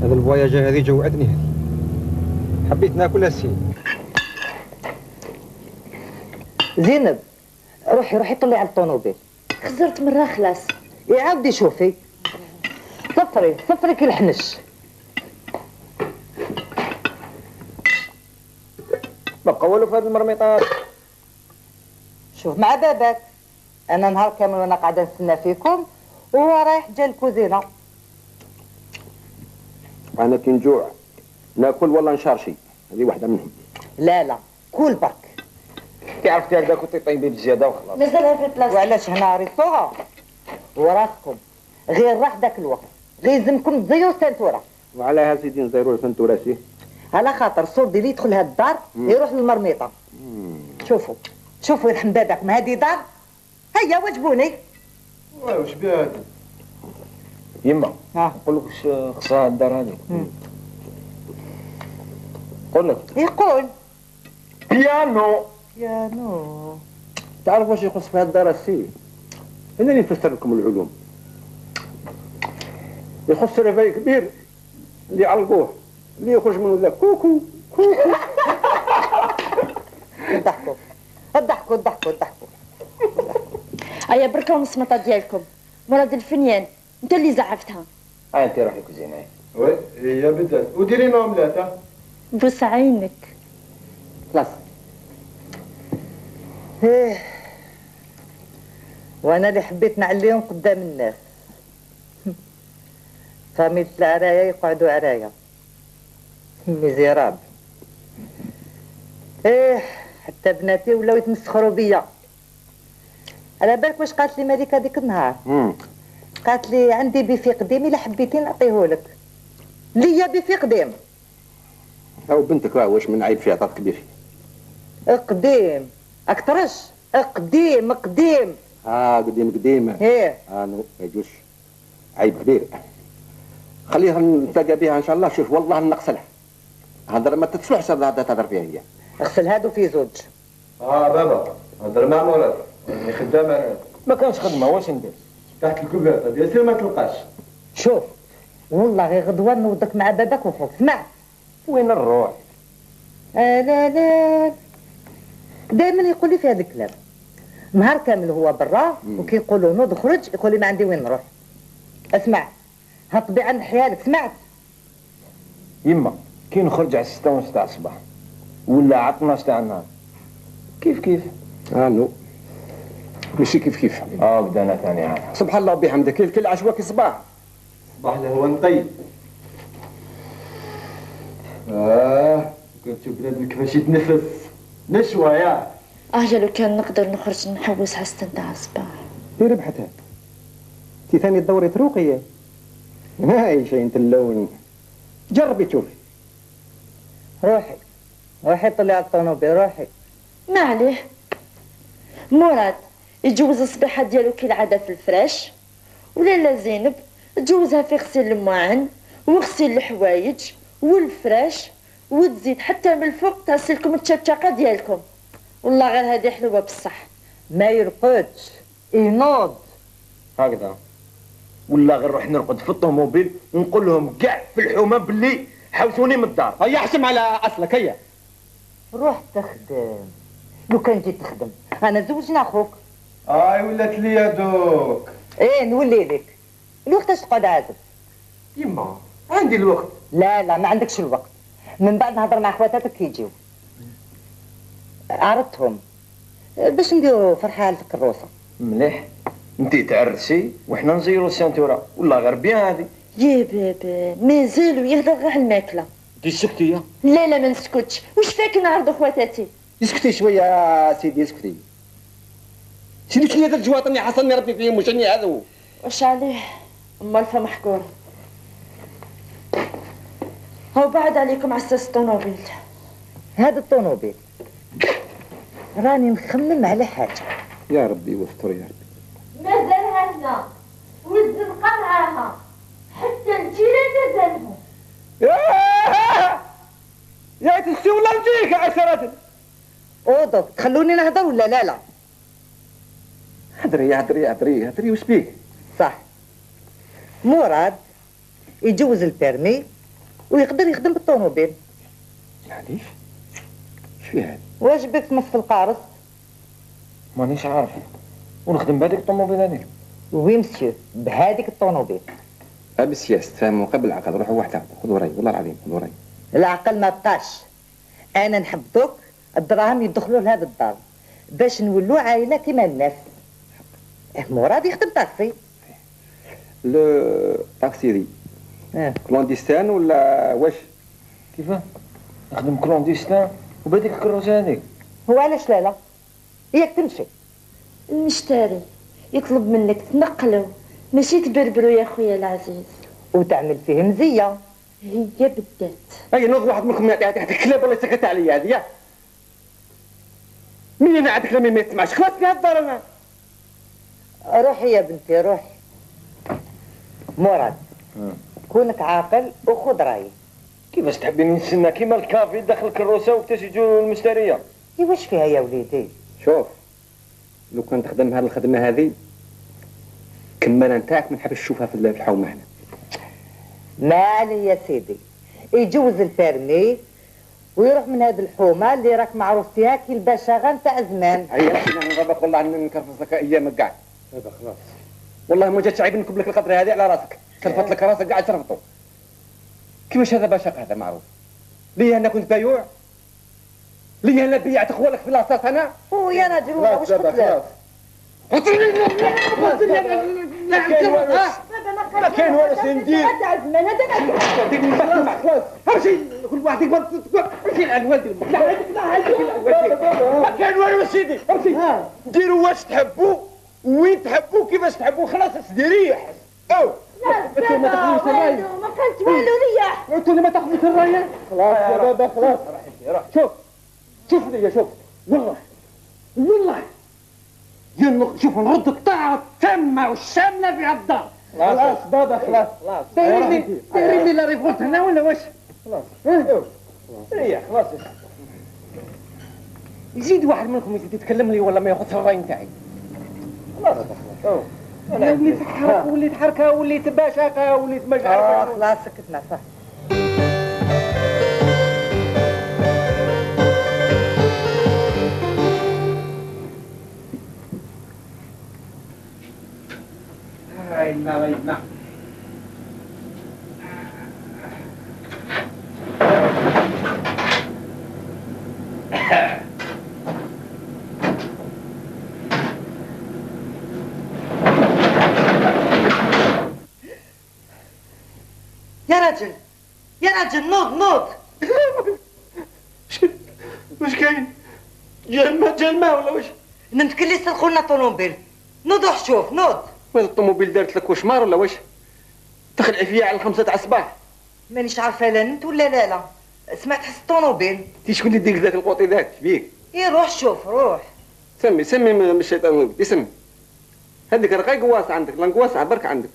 هذا الفواياج هذه جوعتني. حبيت ناكل السي. زينب روحي طلعي على الطونوبيل. خزرت مرة خلاص. يا عبدي شوفي صفري كي الحنش. ما بقى والو في هذه المرميطات. شوف مع باباك انا نهار كامل وانا قاعده نستنى فيكم وهو رايح جا الكوزينه. انا كي نجوع ناكل ولا نشارشي، هذه واحده منهم. لا كول برك. كي عرفتي هكذا كنت طيبي بزياده وخلاص. مازالها في بلاصتها. وعلاش هنا ريستورون وراسكم غير راح ذاك الوقت غير يلزمكم تزيروا السنتوره. وعلى سيدي نزيروا السنتوره سي على خاطر صوت اللي يدخل هاد الدار يروح للمرميطه. شوفوا يرحم باباكم هذه دار هيا واجبوني. واش بها هذه؟ يما نقول لك واش خصها الدار هذه. قول لك. يقول بيانو. تعرف واش يخص في هاد الدار السي؟ انني نفسر لكم العلوم. يخص رفاي كبير اللي علقوه اللي يخرج منه ذاك كوكو. ضحكوا. ايا بركه ونصمطه ديالكم. مراد الفنيان انت اللي زعفتها. انت روحي كوزينه. وي يا بدات وديري لنا اومليت. بوس عينك. خلاص. وانا اللي حبيت نعليهم قدام الناس. فاميلة العرايا يقعدوا عرايا. ميزيراب. حتى بناتي ولاو يتمسخروا بيا. على بالك واش قالت لي مالكه ديك النهار؟ قالت لي عندي بيفي قديم الا حبيتي نعطيهولك. ليا بيفي قديم. او بنتك واش من عيب فيها عطات كبير. قديم اكثرش. قديم قديم. ايه نو ما يجوش عيب كبير. خليها نتلاقى بها ان شاء الله. شوف والله نقص لها هضر ما تتصلحش هذا تهضر فيها هي. اغسل هادو في زوج. بابا هضر مع مراد راني خدام انا. ما كانش خدمه واش ندير؟ تحت الكوفرته ديال سير ما تلقاش. شوف والله غير غدوه نوضك مع باباك وخوك. سمع وين نروح؟ لا دائما يقول لي في هذا الكلام. نهار كامل هو برا وكي يقولوا نوض خرج يقول لي ما عندي وين نروح. اسمع هالطبيعه نحيها لك. سمعت يما كي نخرج على 6:30 تاع الصباح ولا على 12 تاع النهار كيف نو ماشي كيف بدانا ثاني عام. سبحان الله وبحمده. كيف كل عشواك صباح اللي هو نطيب. كنت تشوف بنادم كيفاش يتنفس نشوى يا. لو كان نقدر نخرج نحوس على 6 تاع الصباح. ديري بحثها كي ثاني تدوري تروقيه. هاي شيء انت اللون. جربي تشوفي. روحي طلعي على الطونوبيل روحي. ما عليه. مراد يتجوز الصبيحه ديالو كي العاده في الفراش، ولا زينب تجوزها في غسيل المواعن وغسيل الحوايج والفراش، وتزيد حتى من الفوق تغسلكم التشبشقه ديالكم. والله غير هذه حلوه بصح. ما يرقدش ينوض هكذا. ولا غير نروح نرقد في الطوموبيل ونقول لهم كاع في الحومه باللي حوسوني من الدار. هيا احسم على اصلك هيا. روح تخدم. لو كان جيت تخدم انا زوجنا اخوك. ولات لي دوك. ايه نولي لك. الوقت اش تقعد عازب؟ يما عندي الوقت. لا ما عندكش الوقت. من بعد نهضر مع خواتاتك كي يجيو. عرضتهم باش نديرو فرحه للكروسه. مليح. انت تعرسي وحنا نزيرو السانتوره ولا غير بيان هذه. يا بابا مازالو يهضر غير على الماكله. انت سكتي يا. لا ما نسكتش، واش فاك نعرض خواتاتي؟ اسكتي شويه سيدي اسكتي. سيدي شنو هذا الجواطن اللي حصلني ربي فيهم واش راني هذو؟ واش عليه؟ أما الفا محكور. هو بعد عليكم عساس الطوموبيل. هذا الطوموبيل راني نخمم على حاجه. يا ربي واستر يا ربي. مازالها هنا والزنقه معاها حتى الجيران مازالهم. يا تسي ولا نجيك عشرة. اوضو تخلوني نهضر ولا لا؟ هدري واش بيك؟ صح. مراد يجوز البيرمي ويقدر يخدم بالطوموبيل. معليش شو هذا؟ واجبك تمص القارص. مانيش عارف ونخدم بهذيك الطوموبيل هذيك. وي مسيو بهذيك الطوموبيل. بالسياسة تفهموا قبل العقل روحوا واحدة خذوا راي والله العظيم خذوا راي. العقل ما بقاش. انا نحب دوك الدراهم يدخلوا لهذا الدار باش نولوا عائله كيما الناس. مراد يخدم طاكسي. لو طاكسي دي كلونديستان ولا واش؟ كيفاه؟ نخدم كلونديستان وبهذيك الكروسه هذيك. هو علاش لا ياك تمشي. المشتري يطلب منك تنقلو ماشي تبربرو يا خويا العزيز. وتعمل فيه مزيه. هي بالذات. اي نوض واحد منكم يعطي الكلاب ولا سكت عليا هذه ياك. مين انا عاد كلامي ما يسمعش خلاص في الدار انا. روحي يا بنتي روحي. مراد كونك عاقل وخذ رايي. كيفاش تحبيني نستنى كيما الكافي داخل الكروسه وقتاش يجوا المشتريه؟ واش فيها يا وليدي؟ شوف لو كان تخدم هذه الخدمه هذه كماله نتاعك ما نحبش نشوفها في الحومه هنا. مالي يا سيدي يجوز البيرمي ويروح من هذه الحومه اللي راك معروف فيها كي البشاغه نتاع زمان. هيا انا نغربك والله نكرفص لك ايامك كاع. هذا خلاص والله ما جاتش عيب نكب لك القطره هذه على راسك. شرفت لك راسك قاعد ترفطو. كيفاش هذا بشاق هذا معروف؟ ليه انا كنت بايوع؟ ليه انا بيعت اخوالك في لاصاص انا؟ يا راجل واش قلت لك؟ قلت لي ما كاين والو سندير. خلاص امشي كل واحد يقبل امشي على والدي. ما كاين والو سيدي امشي. ديروا واش تحبوا وين تحبوا كيفاش تحبوا خلاص استريح. او لا ما كانت والو رياح. انتوا اللي ما تاخذوش الرايه. خلاص يا بابا خلاص. شوف لي شوف والله شوف نرد قطاع تامه والشامله في الدار. خلاص بابا خلاص. دايرين لي لا ريفولت هنا ولا واش؟ خلاص ريح خلاص. يزيد واحد منكم يزيد يتكلم لي ولا ما ياخذش الراي نتاعي. خلاص انا وليت حركه وليت حركه وليت باشاقه وليت مش عارف. خلاص سكتنا صح. غيبنا يا راجل نوض. واش كاين؟ جلمة ولا واش؟ نمسك اللي سرقوا لنا طوموبيل. نوض روح شوف نوض. وين الطوموبيل دارت لك وشمار ولا واش؟ تخلعي فيا على 5 تاع الصباح. مانيش عارفه لا نت ولا لا. سمعت حس الطوموبيل. انت شكون اللي يديك ذاك القوطي ذاك بيك؟ روح شوف روح. سمي من الشيطان ولدي سمي. هذيك رقاي قواص عندك لا قواص برك عندك.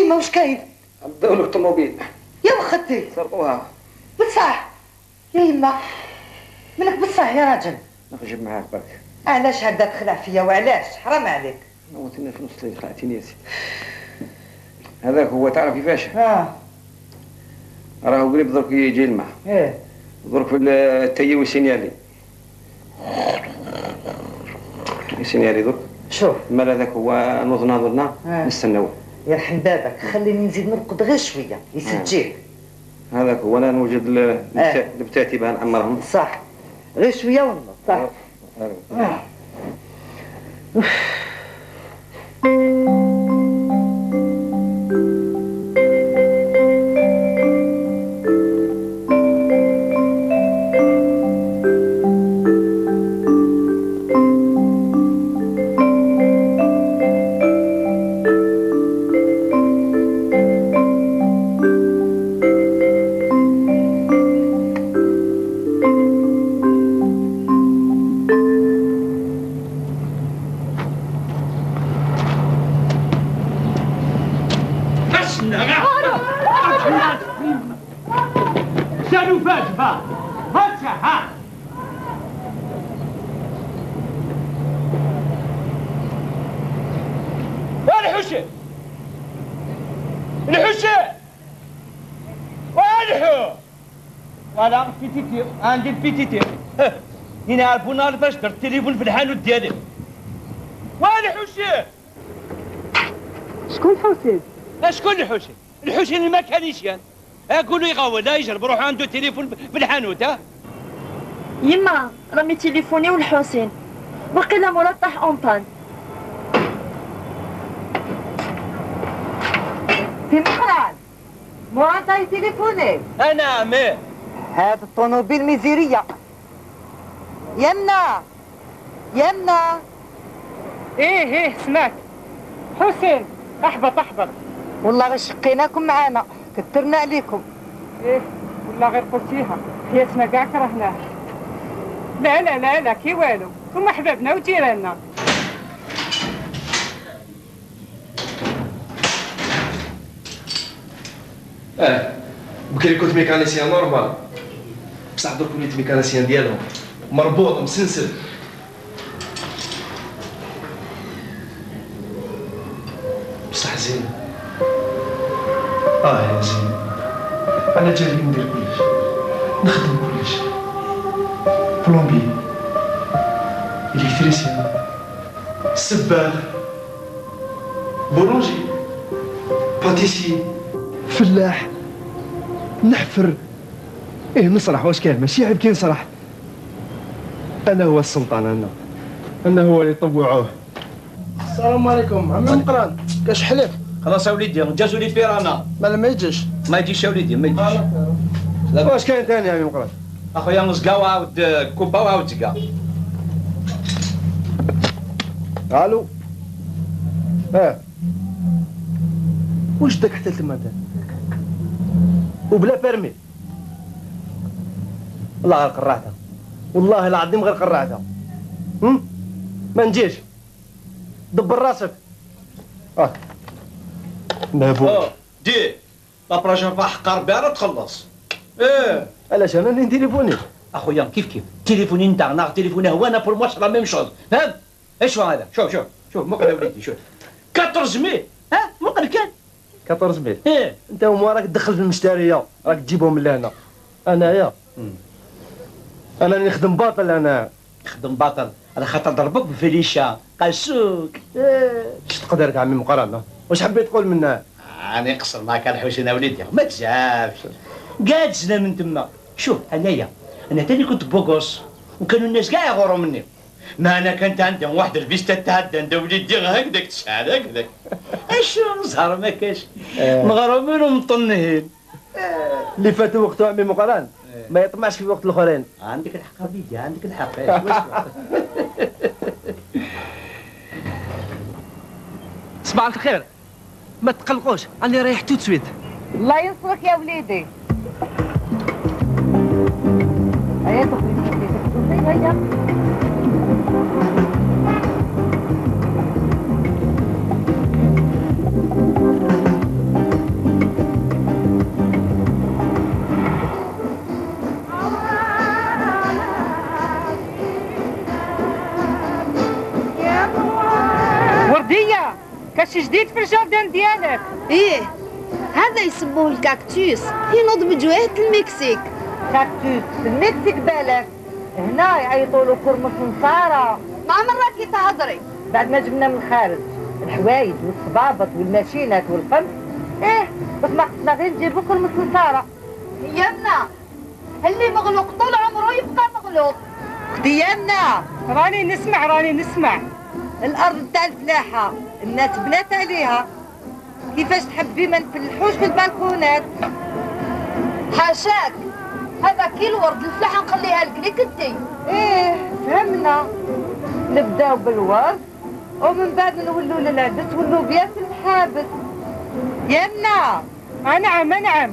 يما واش كاين؟ بداو لك الطوموبيل يا وختي سرقوها. بصح يا يما منك بصح يا راجل. نجيب معاك برك. علاش هكذا تخلع فيا وعلاش؟ حرام عليك. نوتنا في نص الليل خلعتيني يا سيدي. هذاك هو تعرف كيفاش؟ راهو قريب درك يجي الماء. درك في التيو السينيالي. السينيالي درك. شوف المال هذاك هو نوضنا نستناوه. يرحم بابك خليني نزيد نرقد غير شويه يسجيك. هذاك هو انا نوجد البتاتي باه نعمرهم. صح غير شويه ونص صح. فوالا بيتيتير عندي البيتيتير هنا عرفونا باش درت التليفون في الحانوت ديالي. وين حسين؟ شكون حسين؟ شكون الحسين؟ الحسين اللي ما كانش يعني قولوا يغول لا يجرب روح عنده تليفون في الحانوت. يما رمي تليفوني والحسين وقيلا مراد طاح اون بان. في مقران مراد طاح تليفوني. انا عمي هاد الطوموبيل ميزيرية. يمنا يمنا. ايه سمعت. حسين احبط والله غير شقيناكم معانا كثرنا عليكم. ايه والله غير قلتيها حياتنا كاع كرهناها. لا كي والو ثم احبابنا وجيراننا. بكري كنت ميكانيسيان نورمال بصح درك وليت ميكانيسيان ديالهم مربوط مسلسل. بصح زين يا زين انا جاي ندير كلش نخدم كلش بلومبي الكتريسيان سباغ بولونجي باتيسي فلاح نحفر. نصرح واش كان ماشي عيب كي نصرح. انا هو السلطان انا هو اللي طوعوه. السلام عليكم عمي مقران كاش حليف. خلاص يا وليدي جازوا لي فيرانا. ما يجيش يا وليدي ما يجيش. واش كاين ثاني يا عمي مقران؟ اخويا نزقا وعاود كوبا وعاود زقا. الو واش داك حتى تما وبلا بيرمي؟ والله غير قرعتها والله العظيم غير قرعتها. ما نجيش دبر راسك. نابو دي لا بروجين فوا حقار بها تخلص. علاش انا اللي تليفوني؟ اخويا كيف تليفوني انت انا تليفوني هو انا بور موا لا ميم شوز فهمت؟ ايش هو هذا؟ شوف مقرا وليدي شوف 14000 مقرا كان 14000. انت هما راك تدخل في المشتريه راك تجيبهم من لهنا. انايا انا اللي نخدم باطل. انا نخدم باطل على خاطر ضربك بفليشه قاسوك. اش تقدر عمي مقران؟ واش حبيت تقول منها؟ انا نقصر معاك الحوسين وليدي ما تزعفش قاعد زنا من تما. شوف انا تاني كنت بوكوس وكانوا الناس كاع يغوروا مني. ما انا كانت عندهم واحد الفيستا تاع عند وليدي هكذاك تشعل هكذاك. اشو نزهر ما كاش مغرومين ومطنهين. اللي فاتوا وقته عمي مقران ما يطمعش في وقت الاخرين. عندك الحق بيدي عندك الحق. صباح الخير ما تقلقوش راني رايح تو سويت. الله ينصرك يا وليدي. هيا تخرج هيا. جديد في الجاردان ديالك؟ ايه هذا يسموه الكاكتوس، ينوض بجوهة المكسيك. كاكتوس في المكسيك بالك، هنا يعيطوا له كرمة نصارى. مع مرات تهضري بعد ما جبنا من الخارج الحوايج والصبابط والماشينات والقمح، ايه بس ما قصنا غير نجيبوا كرمة نصارى. يمنا اللي مغلوق طول عمره يبقى مغلوق. اختي يمنا راني نسمع. الارض تاع الفلاحه الناس بنات عليها، كيفاش تحبي ما نفلحوش في البالكونات؟ حاشاك، هذا كي الورد الفلاحه نخليها لك ليك انتي. ايه فهمنا، نبداو بالورد ومن بعد نولوا للعدس واللوبيا في الحابس. يمنا نعم.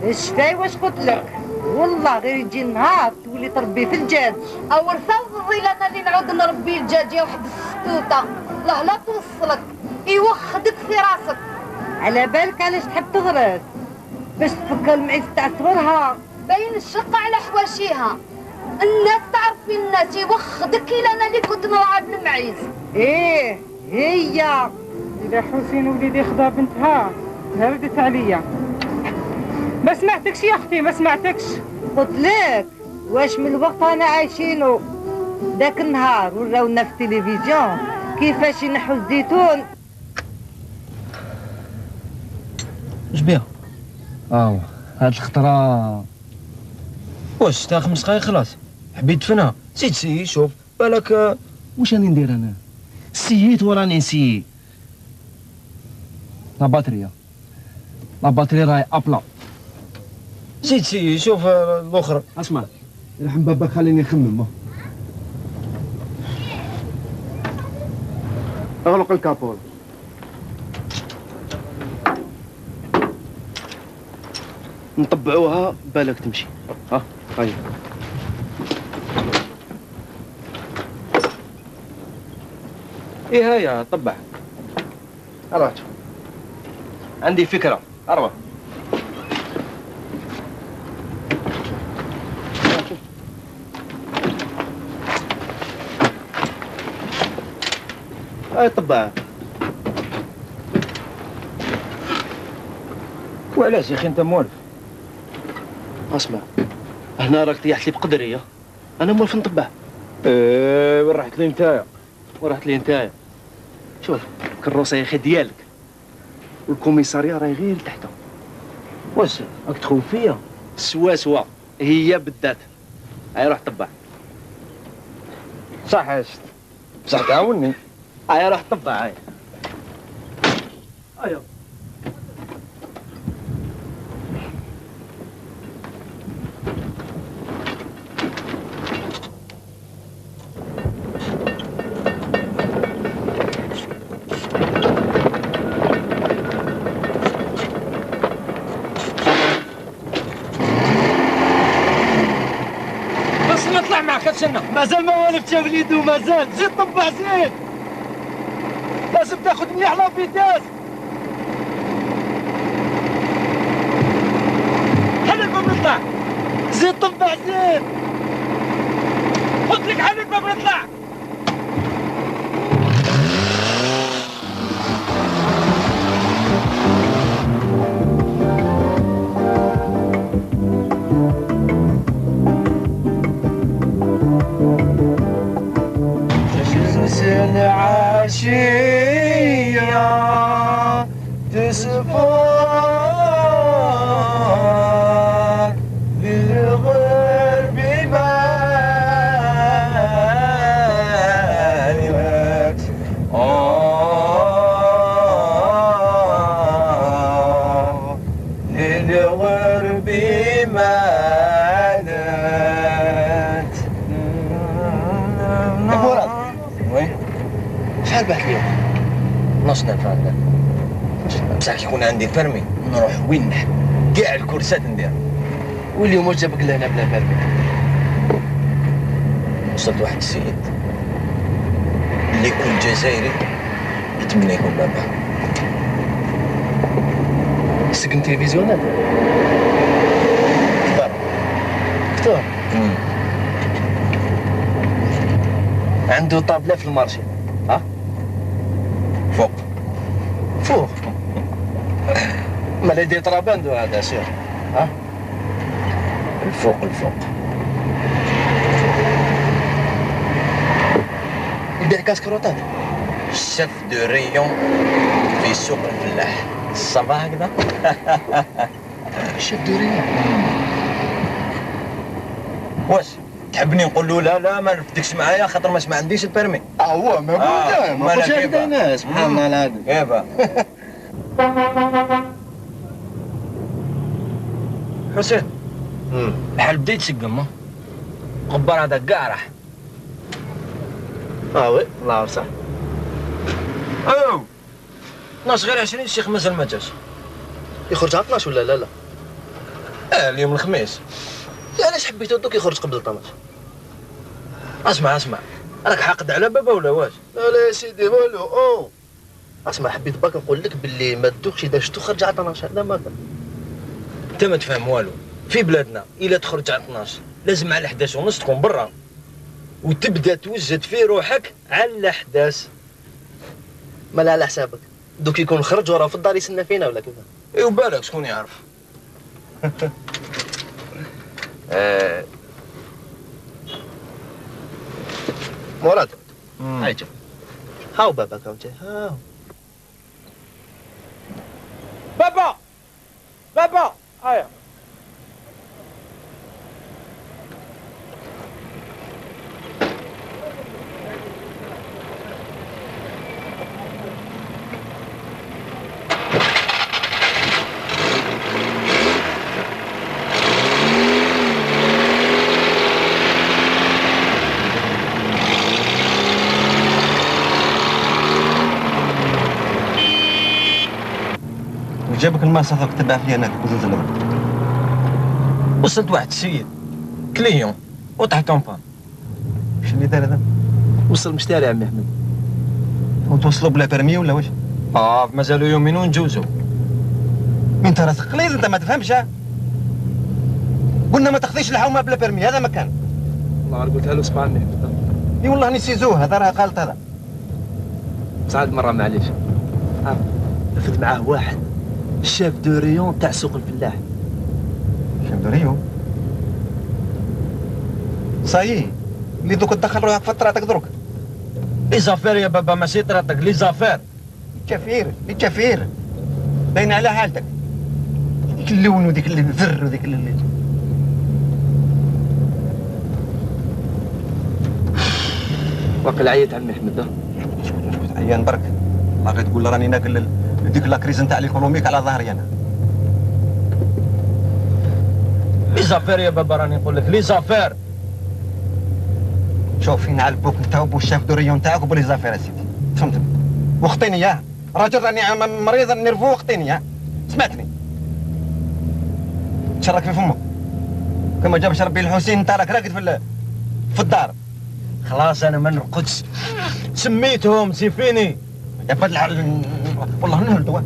الشفاي واش قلت لك؟ والله غير يجي النهار تولي تربي في الدجاج. او رثوضي لنا اللي نعود نربي الدجاج يا وحد الستوته، لا توصلك يوخدك في راسك. على بالك علاش تحب تغرس؟ باش تفكر المعيز تاع صغرها. باين الشقة على حواشيها، الناس تعرفي الناس يوخدك إلا أنا اللي كنت نلعب المعيز. ايه هي إذا حسين وليدي خدا بنتها هردت عليا. ما سمعتكش يا أختي، ما سمعتكش. قلت لك واش من الوقت انا عايشينه. ذاك النهار وراونا في التلفزيون كيفاش ينحوا الزيتون. اش بيها؟ هاد الخطرة واش تا 5 دقايق خلاص حبيت تفنها. زيد سي شوف بالك. واش راني ندير انا؟ سييت وراني نسيي. لا باتري راهي ابلا. زيد سي شوف الاخر. اسمع يرحم باباك خليني نخمم. اغلق الكابول. نطبعوها بالك تمشي. هاي ايه هيا طبع. أروح عندي فكرة. أروح. هاي طبعها. وعلاش يا اخي انت مولف؟ اسمع هنا راك طيحت لي بقدري، انا مولف نطبع. وين رحت لي نتايا؟ ورحت لي نتايا. شوف الكروسه يا اخي ديالك والكوميساريه راهي غير تحتها. واش راك تخوف فيا؟ سوا هي بالذات. هاي روح طبع. صح بصح تعاوني. هاي روح طبع. هاي نطلع معك اتسنى. مازال ما والفت يا وليدو، مازال. زيد طبع زيد. لازم تاخذ مليح لا فيتاس. حل الباب نطلع. زيد طبع زيد. قلت لك حل الباب نطلع. العشية تصفر للغرب مالك للغرب مالك. مراد شحال بعت اليوم؟ نص دفع بصح كي يكون عندي فرمي نروح وين نحب كاع الكورسات ندير. واليوم واش جابك لهنا بلا فرمي؟ وصلت واحد السيد اللي يكون جزائري يتمنى يكون بابا. سكن تلفزيونات كثر. عنده طابله في المارشي. فوق فوق ما يدير طرابندو هذا سير ها الفوق الفوق يبيع كاس كروتات شيف دو ريون في سوق الفلاح الصباح هكذا شيف دو ريون واش تحبني نقول له لا لا ما نرفدكش معايا خاطر ما عنديش البيرمي هو ما قلت ما قلتش هكذا الناس سبحان الله العظيم كيفا حسين الحال بدا يتسقم غبار هذا كاع راح وي الله صح او ناس غير 20 الشيخ مازال ما جاش يخرج على 12 ولا لا اليوم الخميس علاش حبيتو دوك يخرج قبل 12 اسمع راك حاقد على بابا ولا واش لا يا سيدي والو اسمع حبيت باك نقول لك باللي ما دوكش اذا شفتو خرج على 12 هذا ما كان انت ما تفهم والو في بلادنا الا تخرج على 12 لازم على 11 ونص تكون برا وتبدا توجد في روحك على 11 مالا على حسابك دوك يكون خرج وراه في الدار يسنى فينا ولا كيفاش اي وبالك شكون يعرف مراد هاي شوف هاو باباك هاو هاو بابا هيا جابك الماس هذاك تبع فيه هناك وزلزل وصلت واحد السيد كليون وطاح كامبان شنو اللي دار هذا؟ وصل مشتري عمي احمد وتوصلوا بلا برمي ولا واش؟ مازالوا يومين ونجوزوا انت راسك قليل انت ما تفهمش قلنا ما تاخذيش الحومه بلا برمي هذا مكان والله قلتها له سبع عمي اي والله نسيزوه هذا راه غلط هذا سعد مره معليش رفد معاه واحد الشاف دو ريون تاع سوق الفلاح شاف دو ريون صايي اللي دوك تدخل روحك في طراتك دروك لي زافير يا بابا ماشي طراتك لي زافير لي كفير باين على حالتك ديك اللون وديك الذر وديك واقيلا عييت عمي احمد عيان برك الله غير تقول راني ناكل ديك لاكريز نتاع ليكونوميك على ظهري انا لي زافير يا بابا راني نقول لك لي زافير شوف فين عالبوك انت والشاف دو ريون تاعك وبلي زافير اسيدي فهمتني وخطيني ياه راجل راني مريض النيرفو وخطيني ياه سمعتني تشرك في فمك كما جابش ربي الحسين انت راك راقد في الدار خلاص انا ما نرقدش سميتهم سيفيني يا بد الحال والله نهلتوا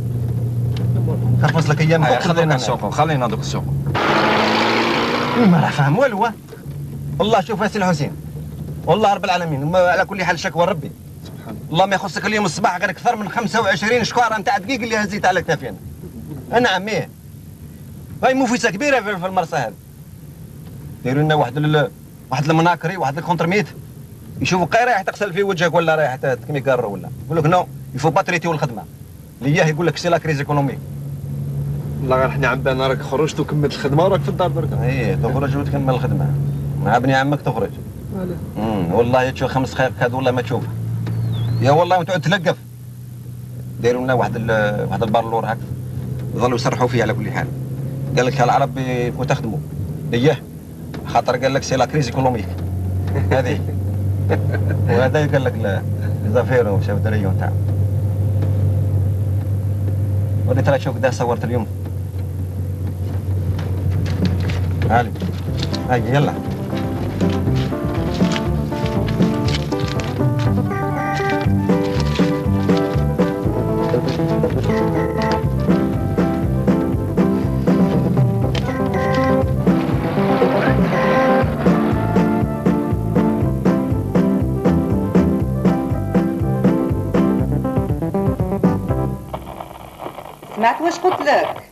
خلص لك ايام خلينا دوك السوق ما راه فاهم والو والله شوف يا سي الحسين والله رب العالمين على كل حال شكوى ربي سبحان الله ما يخصك اليوم الصباح غير اكثر من 25 شكاره نتاع دقيق اللي هزيت على كتافي انا عميه هاي موفيسه كبيره في المرسى هذه ديروا لنا واحد المناكري واحد الكونترميت يشوفوا قاي رايح تغسل في وجهك ولا رايح تكمي كارو ولا يقول لك نو يفو باتريتي والخدمه اللي اياه يقول لك سي لا كريز ايكونوميك والله غير حنا عم بالنا راك خرجت وكملت الخدمه وراك في الدار برك ايه تخرج وتكمل الخدمه مع ابن عمك تخرج والله تشوف 5 دقائق هذا والله ما تشوفها يا والله وتعود تلقف دايروا لنا واحد البارلور هكا ظلوا يسرحوا فيه على كل حال قال لك العرب يبغوا تخدموا اياه خاطر قال لك سي لا كريز ايكونوميك هذه وهذا قال لك لا زافير وشاف دريون تاعو وريت لك شوف كدا صورت اليوم هاي يلا سمعت واش قلت لك؟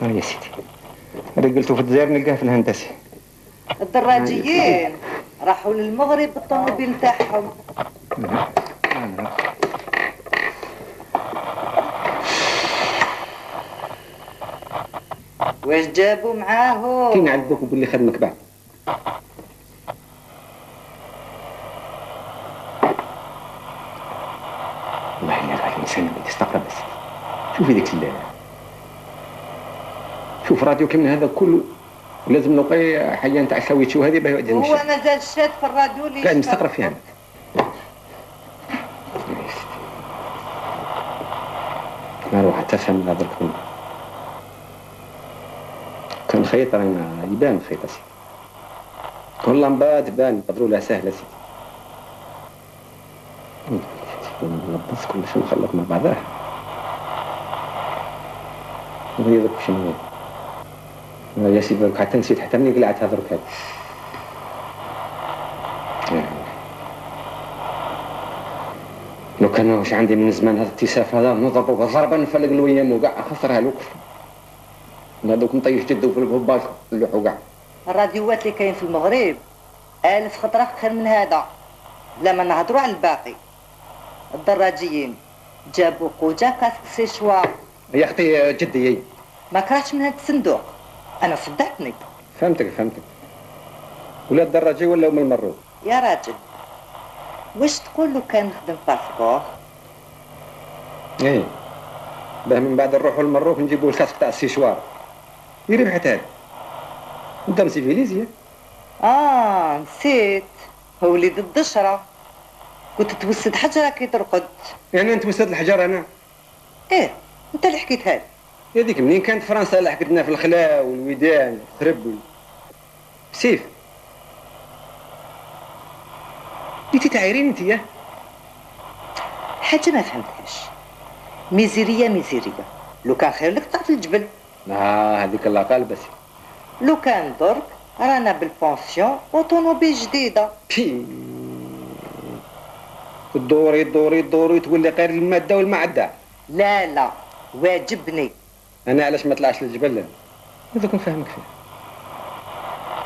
يا سيدي هذا قلتو في الجزائر نلقاه في الهندسة. الدراجيين راحوا للمغرب بالطوموبيل تاعهم. واش جابوا معاهم؟ كي نعذبوك وباللي خدمك بعد. والله إلا غير الإنسان بدي يستقرب بس. شوفي ديك شوف راديو كي من هذا كله لازم نلقى حاجه نتاع سويتشو هذه باه يودي هو مازال شاد في الراديو اللي قاعد نستقرب فيها. ما نروح حتى فهم هذا الكون. كان خيط رانا يبان خيط اسيدي. كل لمبات بان نقدروا لها سهله سيدي. نلبس كلش نخلط مع بعضاه. وهي ذاك شنو يا سيدي حتى نسيت حتى مني قلعت هذا الركاب. لو كان واش عندي من زمان هذا الاتساف هذا نضربوه ضربه نفلق الويام وكاع خسرها الوقف. هذوك نطيش جدو في البال نلوحو كاع. الراديوات اللي كاين في المغرب 1000 خطره خير من هذا. بلا ما نهضروا على الباقي. الدراجيين جابوا قوجه كاسك سيشوار. يا اختي جدي ما كرهتش من هذا الصندوق. انا صدقتني. فهمتك ولا الدراجي ولا من المرو. يا راجل واش تقول له كان نخدم باسبور؟ ايه باه من بعد نروحوا للمروك نجيبوا الكاسك تاع السيشوار يريح حتى هذا انت مسيفيليزيا. نسيت هو وليد الدشره كنت توسد حجره كي ترقد. يعني انت توسد الحجر انا؟ ايه انت اللي حكيت هذه. هذيك منين كانت فرنسا اللي حكتنا في الخلا والودان تربي سيف. انتي تعايرين انتي يا حاجه ما فهمتهاش. ميزيريه لو كان خير لك طلعت الجبل. هذيك الله قال بس لو كان درك رانا بالبونسيون وطوموبيل جديده. دوري تولي غير الماده والمعده. لا واجبني. انا علاش ما طلعش للجبل؟ هذاك نفهمك فيه.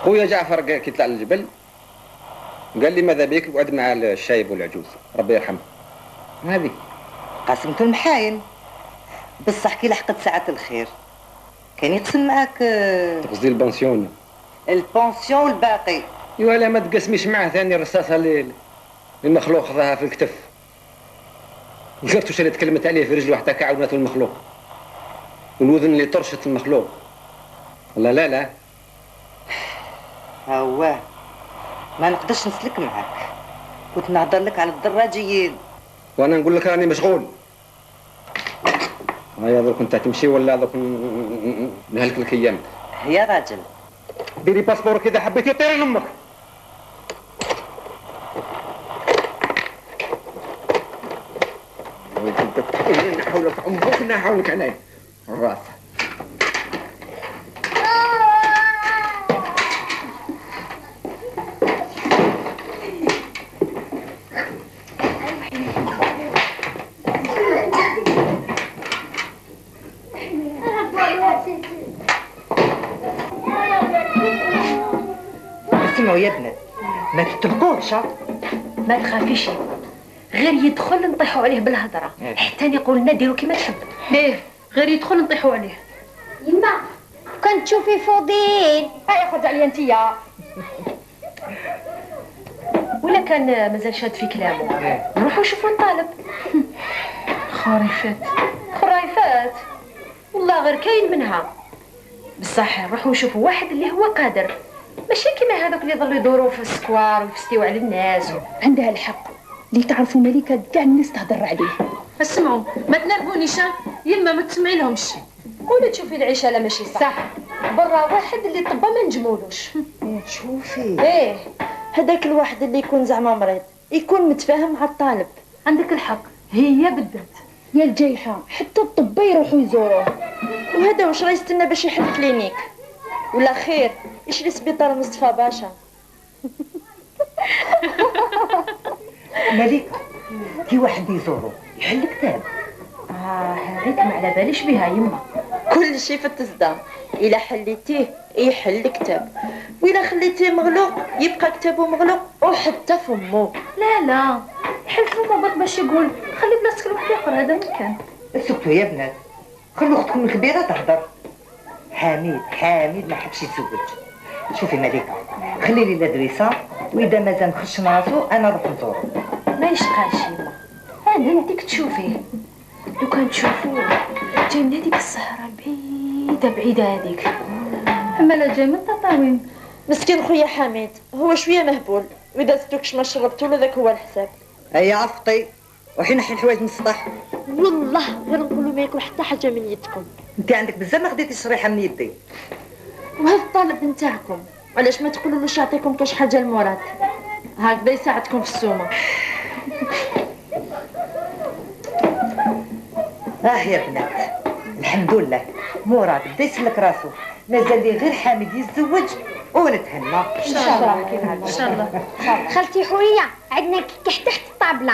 خويا جعفر كي طلع للجبل قال لي ماذا بيك اقعد مع الشايب والعجوز ربي يرحمه. هذه قاسمته المحاين بصح كي لحقت ساعة الخير كان يقسم معاك. تقصدي البنسيون؟ البنسيون والباقي. ايوا لا ما تقسميش معاه ثاني الرصاصه اللي المخلوق خذاها في الكتف. شفتوا شو اللي تكلمت عليه في رجله حتى كعونته المخلوق والوذن اللي طرشت المخلوق. والله لا هو ما نقدرش نسلك معاك. كنت نهضر لك على الدراجيين وانا نقول لك راني مشغول. هيا دوك انت تمشي ولا دوك نهلك لك ايامك. يا راجل ديري باسبورك اذا حبيتي طيري لامك. نحاولك امك نحاولك عليه الراس. اسمعوا يا بنات ما تتلقوش. ما تخافيش غير يدخل نطيحوا عليه بالهضره حتى يقول لنا ديروا كيما تحب. غير يدخل نطيحوا عليه. يما كنت تشوفي فوضين. خرج عليا انتيا. ولا كان مازال شاد في كلامه نروحوا نشوفوا الطالب. خريفات والله غير كاين منها. بصح نروحوا نشوفوا واحد اللي هو قادر ماشي كيما هذوك اللي يضلوا يدوروا في السكوار ويفستيو على الناس. عندها الحق اللي تعرفوا ملكه كاع الناس تهضر عليه. اسمعوا ما تنرفونيش يما ما تسمعي لهمش ولا تشوفي العيشه لا ماشي صح. برا واحد اللي طبا ما نجمولوش. شوفي هذاك الواحد اللي يكون زعما مريض يكون متفاهم مع الطالب. عندك الحق هي بالذات. يا الجيحه حتى الطباء يروحوا يزوروه. وهذا واش راه يستنى باش يحل كلينيك ولا خير يشري سبيطار مصطفى باشا. مليكة كي واحد يزورو يحل كتاب. هذيك ما على باليش بها يما. كل شيء في التصدام، إلا حليتيه يحل كتاب، وإلا خليتيه مغلوق يبقى كتابه مغلوق وحتى فمو. لا يحل فمو برك باش يقول خلي بلاصتك الواحد يقرا، هذا مكان. سكتوا يا بنات، خلوا اختكم الكبيرة تهضر. حميد ما حبش يتزوج. شوفي مليكة، خلي لي الادريسة، واذا مازال مخشن راسو انا نروح نزورو. ما يشقاش يما، هذا انتك تشوفيه. لو كان تشوفوه جاي من هذيك الصحراء بعيدة هذيك، اما لا جاي من تطاوين. مسكين خويا حميد هو شويه مهبول، واذا ستوكش ما شربتو له ذاك هو الحساب. هيا عفطي وحين نحي الحوايج من السطح. والله غير نقولوا ما ياكل حتى حاجه من يدكم. انت عندك بزاف ما خديتيش الشريحه من يدي. وهذا الطالب نتاعكم علاش ما تقولولوش يعطيكم كاش حاجه لمراد، هكذا يساعدكم في السومه. يا بنات، الحمد لله مراد بدا يسلك راسو، مازال لي غير حامد يتزوج ونتهنى. ان شاء الله ان شاء الله. خالتي حوريه عندنا كيكه تحت الطابله.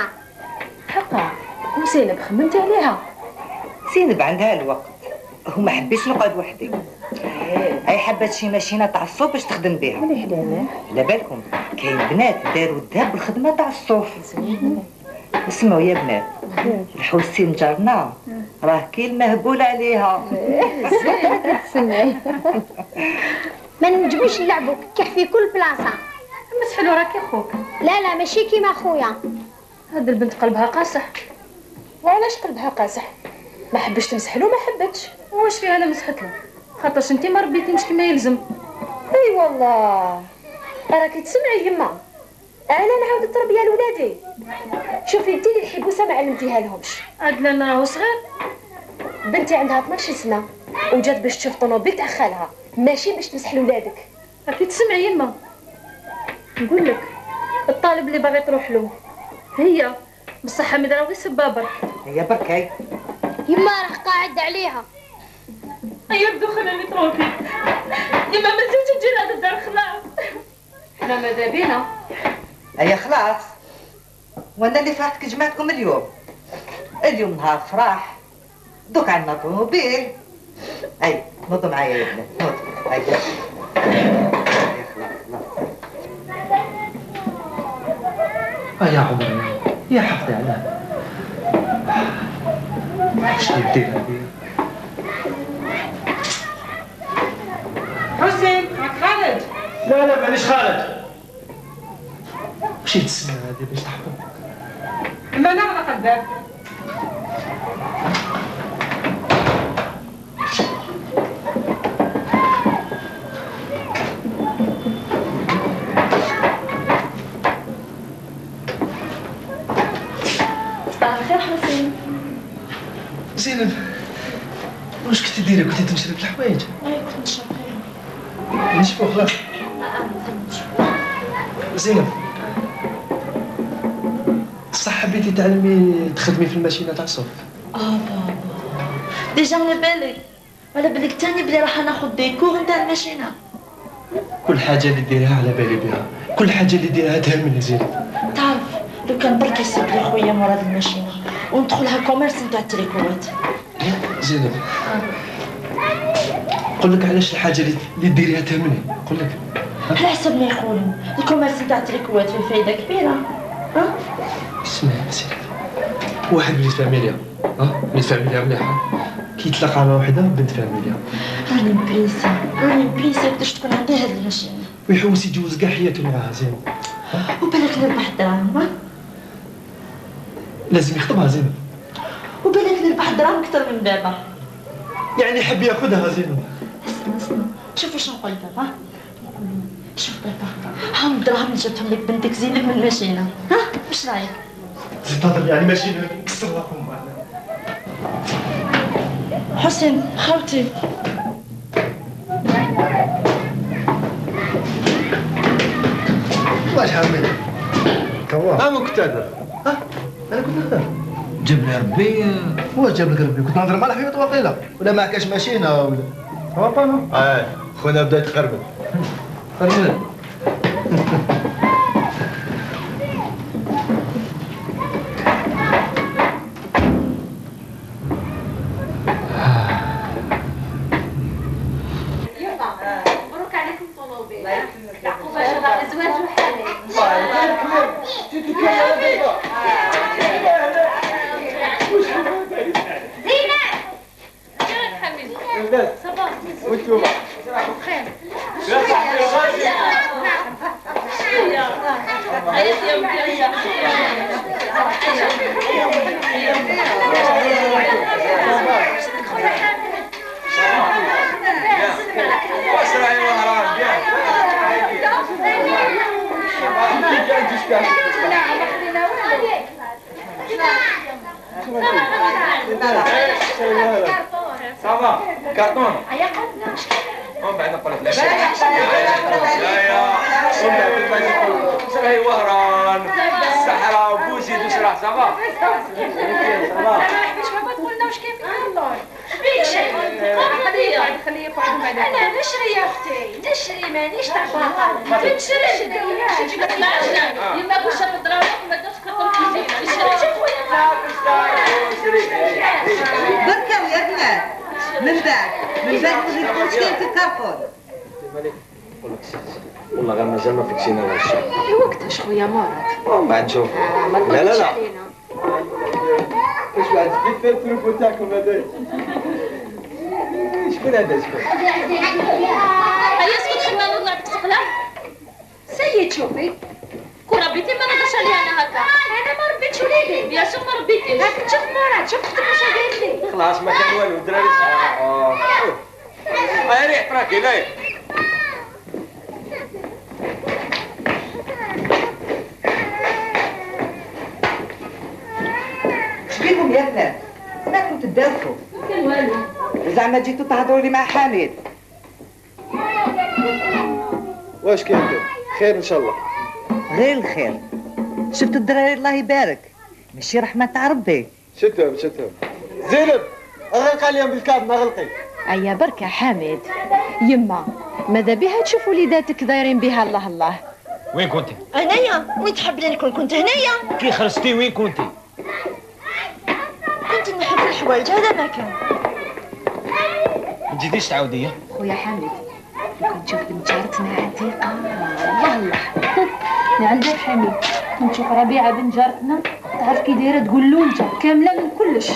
حقا وزينب خممتي عليها؟ زينب عندها الوقت وما حبيتش نقعد وحدي. هي حبات شي ماشينه تاع الصوف باش تخدم بها. على بالكم كاين بنات داروا الذهب بالخدمه تاع الصوف. اسمعوا يا بنات، الحسين جارنا راه كاين مهبول عليها. ما نجموش نلعبوا كح في كل بلاصه. مسحلو راكي خوك. لا ماشي كيما خويا. هاد البنت قلبها قاصح. وعلاش قلبها قاصح؟ ما حبش تمسحلو، ما حبتش. واش فيها انا مسحت له؟ خاطرش انت ما ربيتينش كما يلزم. اي والله راكي تسمعي يما، انا نعاود التربيه لولادي. شوفي انت اللي الحبوسه ما علمتيها لهمش. عدلان راهو صغير. بنتي عندها 12 سنه وجات باش تشوف طوموبيل تاع خالها، ماشي باش تمسح لولادك. راكي تسمعي يما، نقول لك الطالب اللي باغي تروح له هي بصح حميد راه غير سبابر. هي بركاي يما راه قاعد عليها. ايوا الدخله اللي تروحي يما ما تزيدش تجي لهاد الدار خلاص. حنا ماذا بينا. هيا خلاص، وانا اللي فرحتك جمعتكم اليوم نهار فرح، دوك عندنا طوموبيل. اي نوضوا معايا يا بنات، نوضوا هيا. يا عمري يا حفظي علاه، شنو ندير هذه؟ حسين خالد. لا مانيش خالد. واش يتسنى هذه باش تحفظ؟ لا نغلق الباب. صباح الخير حسين. زينب واش كنتي دايره؟ كنتي تنشري الحوايج؟ كنت نشربيهم. نشوفوا خلاص. زينب صح حبيتي تعلمي تخدمي في الماشينه تاع الصوف؟ بابا ديجا على بالي، على بالك تاني بلي راح ناخذ دي كور نتاع الماشينه. كل حاجه اللي ديرها على بالي بها، كل حاجه اللي ديرها تهمني زينب. تعرف لو كان برك يسيب لي خويا مراد الماشينه وندخلها كوميرس نتاع التريكوات. زينب قول لك علاش الحاجه اللي ديريها تهمني، قول لك. على حسب ما يقولوا الكوميرس نتاع التريكوات فيه فايده كبيره. اسمعي يا سيدي، واحد وليد فاميليا، وليد فاميليا مليحه كي يتلاقى مع وحده بنت فاميليا. راني مبريسه باش تكون عندي هاد الماشينه، ويحوس يتجوز كاع حياته معاها. زينب وبالك نربح دراهم. لازم يخطبها زينب، وبالك نربح دراهم اكثر من بابا. يعني يحب ياخذها زينب. اسمع شوفي شنو نقول بابا. شوف بابا، هاهم الدراهم اللي جبتهم لك بنتك زينب من الماشينه، واش رايك؟ زيد تهضر يعني ماشينه كسر لكم معنا. حسين خوتي واش حامل؟ كوا انا كنت هذا. انا كنت هذا. جاب لي ربي. واش جاب لك ربي؟ كنت نهضر مع الحيوط واقيلا، ولا ما كاش ماشينه ولا خونا بدا يتقربن. قربن. وانتوما بخير صافا كرتون ومن بعد نقول لك لا شراهي وهران الصحراء وبوزيد وشرح صافا واش كاين في الكرتون خليه يقعدوا بعدا انا نشري يا اختي نشري مانيش تاع باطل نشري يما كلشي بالدراهم ما درتش كرتون بركة ويا بنات من بعد نوريكم واش كاين في الكرتون. والله غير مازال ما فكسينا ولا شي. وقتاش خويا مراد؟ ومن بعد نشوف. لا لا لا. واش بعد كيف التليفون تاعكم هذا؟ شكون هذا شكون؟ هيا اسكت خلينا نوضع لك السقلة. سيد شوفي كون ربيتي ما نقدرش عليها انا هكا. انا ما ربيتش وليدي. يا شوف ما ربيتيش. هاك تشوف مراد شوف اختك واش قالت لي. خلاص ما كان والو الدراري هاي ريح تراكي لا شبيكم يا بنات؟ سمعتكم تدرسوا. ما كان والو. زعما جيتوا تهضروا لي مع حميد. واش كاين خير ان شاء الله؟ غير الخير. شفتوا الدراري الله يبارك ماشي رحمة تاع ربي. شتهم زينب اغلق عليهم بالكاد ما غلقي. ايا بركة حامد يما ماذا بها تشوف وليداتك دايرين بها الله الله. وين كنتي؟ انايا وين تحب لي نكون كنت هنايا. كي خرجتي وين كنتي؟ كنت نحب الحوايج هذا ما كان. ما تجيش تعاودي. خويا حامد كنت تشوف بنت جارتنا عتيقة الله الله. عندك حميد نشوف ربيعة بنت جارتنا تعرف كي دايره تقول لونجه كامله من كلش.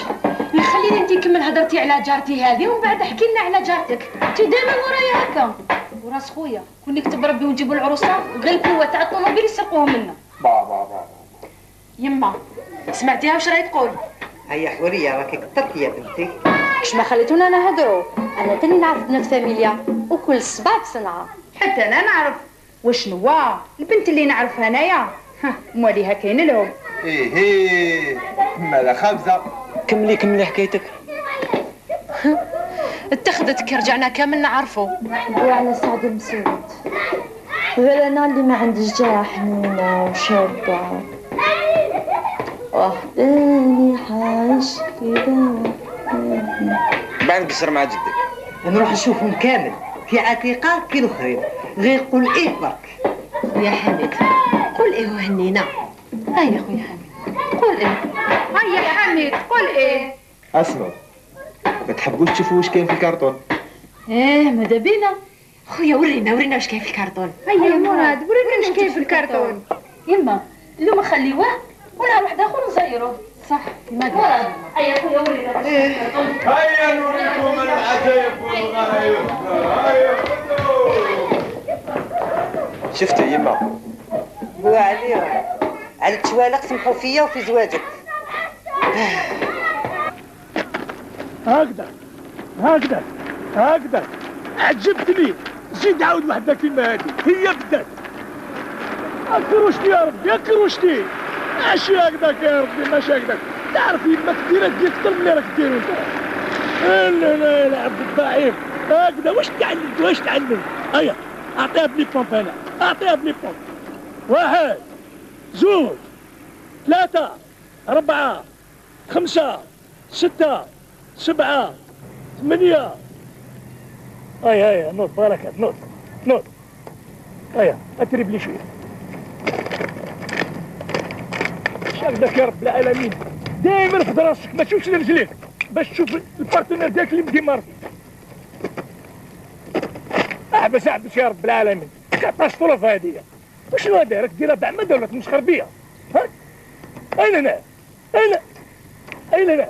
خليني انت نكمل هضرتي على جارتي هذه ومن بعد احكي لنا على جارتك. انت دائما ورايا هكا وراس خويا كون نكتب ربي ونجيبوا العروسه غير القوه تاع الطوموبيل يسرقوهم منا. با يما سمعتيها واش راهي تقول؟ هيا حوريه راكي كثرتي يا بنتي. كش ما خليتونا نهضروا انا تاني نعرف بنات فاميليا وكل صباع بصنعه. حتى انا نعرف وشنو البنت اللي نعرفها انايا مواليها كاين لهم. ايه مالا خبزه. كملي حكايتك. اتخذتك رجعنا كامل نعرفوا. وعلى سعد مسعود غير انا اللي ما عنديش جاه حنينه وشابه وحداني عايش كده. بعد نقصر مع جدك. نروح نشوفهم كامل كي عتيقة كي الاخرين غير قول ايه برك. يا حميد قول ايه وهنينا. هيا خويا حميد قول ايه. هيا حميد قول ايه. اسمعوا ما تحبوش تشوفوا واش كاين في الكرتون؟ ايه ماذا بينا خويا ورينا واش كاين في الكرتون. هيا مراد ورينا واش كاين في الكرتون. يما اليوم خليوه ونهار واحد اخر نزيروه. صح ما مراد. هيا خويا ورينا هيا نوريكم العجائب والغرايب. هيا شفتوا يما؟ بوا عليهم على التوالق سمحوا فيا وفي زواجك. هكذا عجبتني. زيد عاود واحدة كيما هذه هي بدات. كروشتي يا ربي كروشتي. ماشي هكذاك يا ربي ماشي هكذاك. تعرف يما كدير اكثر من اللي راك ديرو انت. لا عبد الضعيف هكذا. واش تعلمت هيا اعطيها بلي بومب. انا اعطيها بلي بومب. 1 2 3 4 5 6 7 8. هيا نوض بركات نوض. هيا اترب لي شويه. شاردك يا رب العالمين. دائما في راسك ما تشوفش لرجليك باش تشوف البارتنير ديالك اللي مديمر فيه. احبس يا رب العالمين. عطاش طرف هذه. وشنو هذا راك ديرها بعمد ولا تمسخر بيا؟ ها؟ اين انا؟ اين انا؟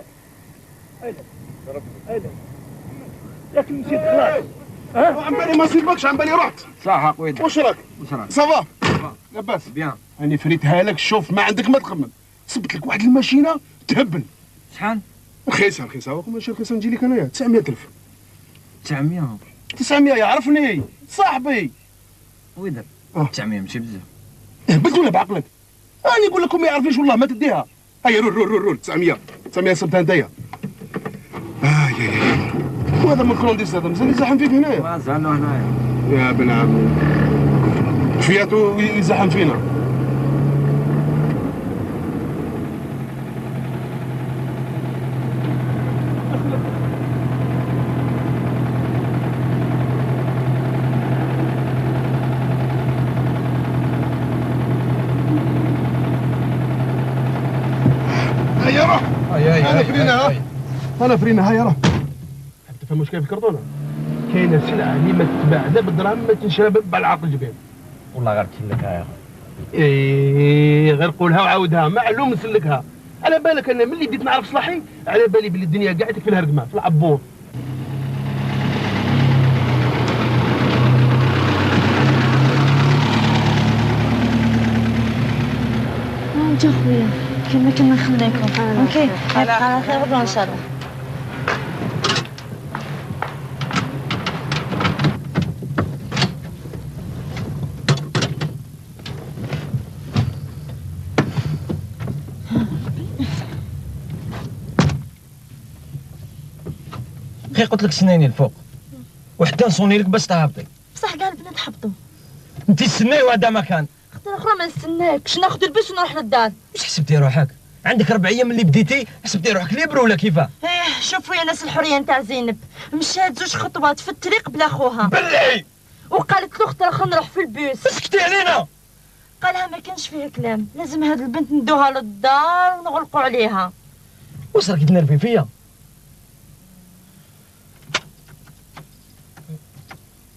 لكن نسيت خلاص. ها؟ عم بالي ما سيبكش، عم بالي رحت. صح اخويا. واش راك؟ صافا؟ لاباس؟ بيان. راني فريتها لك، شوف ما عندك ما تخمم. صبت لك واحد الماشينه تهبل. شحال؟ رخيصه ماشي رخيصه، نجي لك انايا 900,000. 900 900 يعرفني صاحبي. ويدر 900 ماشي بزاف. هبلت ولا بعقلك؟ راني نقول لكم ما يعرفنيش والله ما تديها. هيا رول 900 صبتها انتيا. وهذا من كرونديس هذا مازال يزحم فيك هنايا. ما زالنا هنايا يا بن عمي كفياتو يزحم فينا. هيا روح. انا فرينا هيا روح. تفهموش كيف الكرتونه؟ كاينه سلعه اللي ما تتباع لا بالدراهم ما تنشرى بالعقل جبال. والله غير تسلكها يا اخي. غير قولها وعاودها، معلوم نسلكها. على بالك انا ملي بديت نعرف صلاحي على بالي بلي الدنيا قاعده في الهرقمه في العبور. انت خويا كما كنا نخليكم. اوكي على خير غدا ان شاء الله. خي قلت لك سنيني الفوق وحتى نصوني لك باش تهبطي. بصح كاع البنات هبطوا. انت تسناي وهذا مكان. اختي الاخرى ما نستناكش، ناخذ البس ونروح للدار. واش حسبتي روحك؟ عندك 4 ايام اللي بديتي، حسبتي روحك ليبر ولا كيفاه؟ شوفوا يا ناس الحريه نتاع زينب، مشات 2 خطوات في الطريق بلا خوها. بلعي. وقالت له اختي الاخرى نروح في البوس. اسكتي علينا. قالها ما كانش فيه كلام، لازم هاد البنت ندوها للدار ونغلقوا عليها. واش راكي تنرفي فيا؟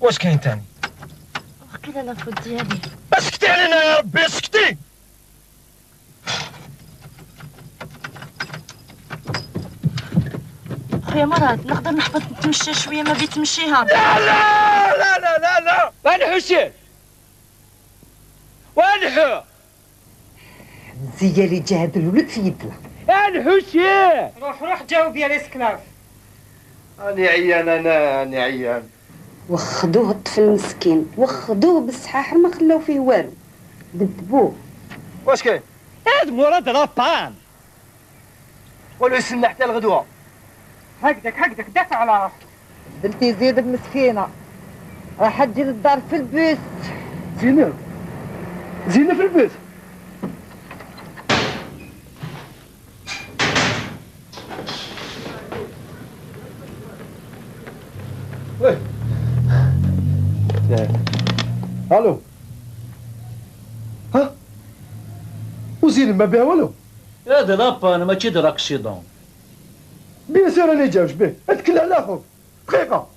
واش كاين تاني؟ وقيلا لا فوت ديالي. اسكتي علينا يا ربي اسكتي. خويا مراد نقدر نحبط نتمشى شويه ما بيتمشيها. لا لا لا لا لا لا. وين حسين؟ وين حو؟ زيالي جا هاد الولد في يدنا. وين حسين؟ روح جاوب يا الاسكلاف. راني عيان راني عيان. وخدوه الطفل مسكين، وخدوه بالسحاحر ما خلاو فيه والو. دبوه. واش كاين؟ هاد مراد لابان. ولو يستنى حتى الغدوه. هكذاك دافع على راسك. بنتي زينب مسكينه راح تجي للدار في البيت. زينب في البيت. ويه الو. ها وزينب ما بها والو. هذا لابان ماشي دير اكسيدون. بيان سور راني جاوش به، اتكل على اخوك دقيقه.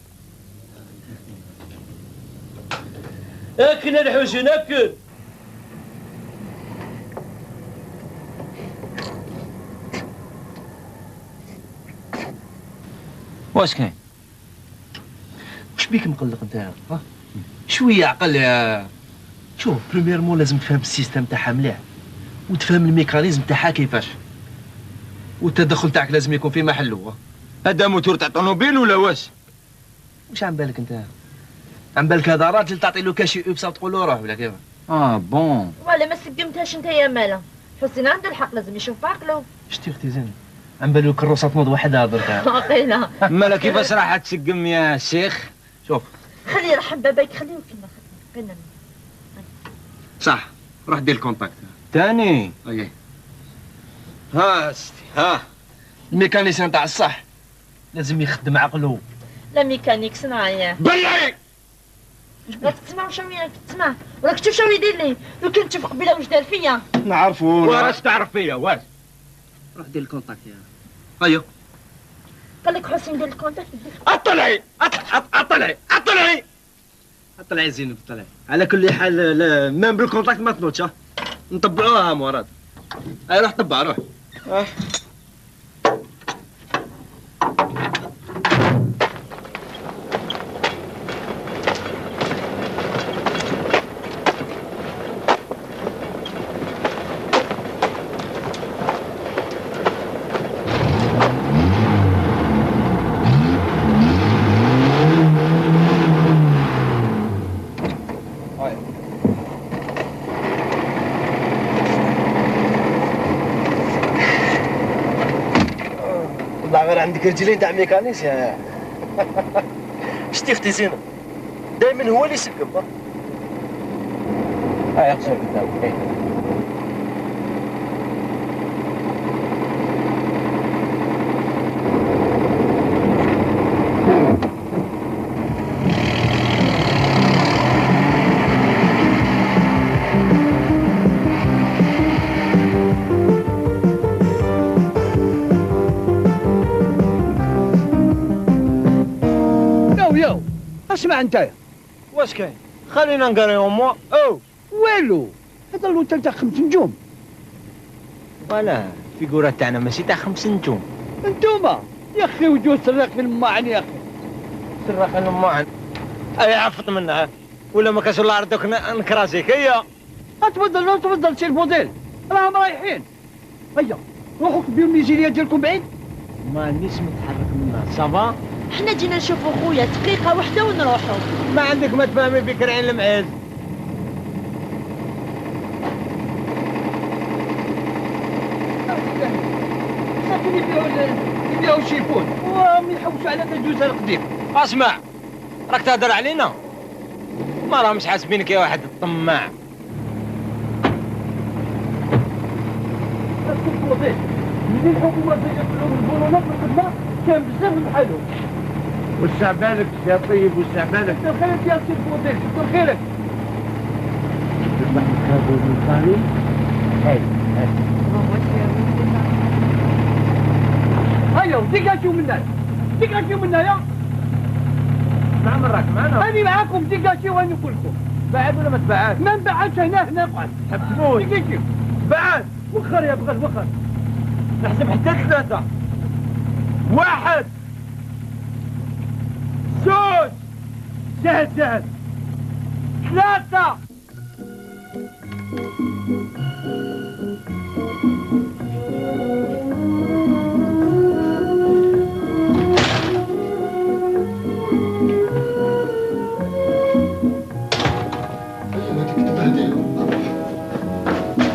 اكل الحسين اكل. واش كاين؟ واش بيك مقلق انت؟ ها شويه عقل يا. شوف بريميرمون لازم تفهم السيستم تاعها مليح وتفهم الميكانيزم تاعها كيفاش، والتدخل تاعك لازم يكون في محله. هذا موتور تاع طوموبيل ولا واش؟ واش عم بالك انت؟ عم بالك هذا راجل تعطي له كاشي اوبسا تقول له روح ولا كيف؟ بون. ولا ما سقمتهاش انت يا مالا. حسين عنده الحق لازم يشوف بعقله. شتي اختي زينب؟ عم بالو الكروسه تنوض وحدها دركا. عقيله. مالا كيفاش راح تسقم يا شيخ؟ شوف خلي يرحم باباك خليه فينا خلينا. صح روح دير الكونتاكت تاني. اي ها ستي ها. الميكانيسيان تاع الصح لازم يخدم عقله. لا ميكانيك صناعيه. بلعي. راك تسمع وش راك تسمع وراك تشوف شنو يدير لي. لو كنت تشوف قبيله واش دار فيا. نعرفو. واش تعرف فيا واش؟ روح دير الكونتاكت يا. ايوا قال لك حسين دير الكونتاكت. اطلعي اطلعي اطلعي. طلعي زينب طلعي. على كل حال مام بالكونتاكت ما تنوضش نطبعوها مراد. روح طبع روح. غير عندك رجلين تاع ميكانيسيان. شتي اختي زينب دائما هو اللي يسقم. يقصر قدامك. اسمع انت واش كاين؟ خلينا نقريو موا. او والو هذا الوتيل تاع 5 نجوم. ولا الفيكورات تاعنا ماشي تاع 5 نجوم. انتوما يا اخي وجوه سراق الماعن يا اخي. سراق الماعن عفط منها ولا ما كاش الله يردك نكراسيك. هيا تفضل سي الموديل راهم رايحين. هيا روحوا كبيو الميزانيه ديالكم بعيد. مانيش متحرك منها صافا. حنا جينا نشوفوا خويا دقيقة واحدة ونروحوا. ما عندك ما تفهمي بكر عين المعز. صافي يبيعوا شيفون وهم يحوسوا على الدوز القديم. اسمع راك تهدر علينا ما راهمش حاسبينك يا واحد الطماع. ملي الحكومة بدات لهم البولونات في الخدمة كان بزاف بحالهم. وسع بالك يا طيب وسع بالك. كثر خيرك يا سي الموديل كثر خيرك. تذبح الكابو من ثاني. هيا ديكاشيو منا يا. نعم راك معنا. أنا معاكم ديكاشيو أنا كلكم. بعد ولا ما تبعد؟ ما نبعدش هنا نقعد. حبسموش. ديكاشيو. بعد. وخر يا بغل وخر. نحسب حتى 3. 1 2 سهل 3.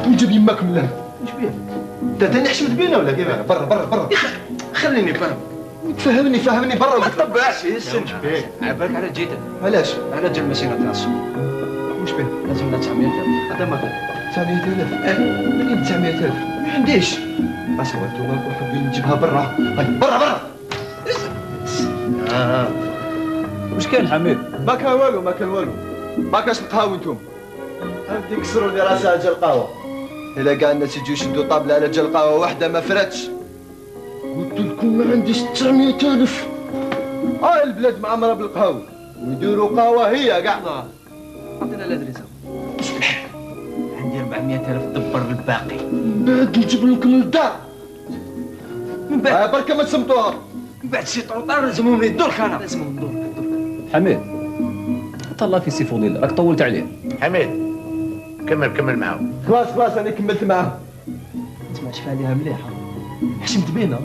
وجيب يماك من لهنا. ايش بيه؟ انت تاني حشمت بينا ولا كيف؟ برا خليني فاهم. فهمني برا. ما تطبعش السن. عبالك على جيتك. علاش؟ على جال الماشينه تاع السوق. واش بيه؟ لازمنا 900,000. هذا ما 900,000. منين 900,000؟ ما عنديش. اسمع انتوما حابين نجيبها برا. هاي برا. واش كاين حميد؟ ما كان والو. ما كاش القهوه انتم. هاك كسروا لي راسها جا القهوه. الا كاع الناس يجيو يشدوا طابله على جا القهوه واحده ما فراتش. قلت لكم ما عنديش 900,000. البلاد معمره بالقهوه ويديروا قهوه هي كاع. عطينا الادريسه. عندي 400,000 دبر الباقي. بعد نجيب لكم للدار. من بعد بركه ما تسمطوها. من بعد شي طروطار لازمهم يدورك انا. لازمهم يدورك. حميد طلع في سي فضيل راك طولت عليه. حميد كمل معاهم. خلاص انا كملت معاهم. تسمع شفا عليها مليحه. حشمت بينا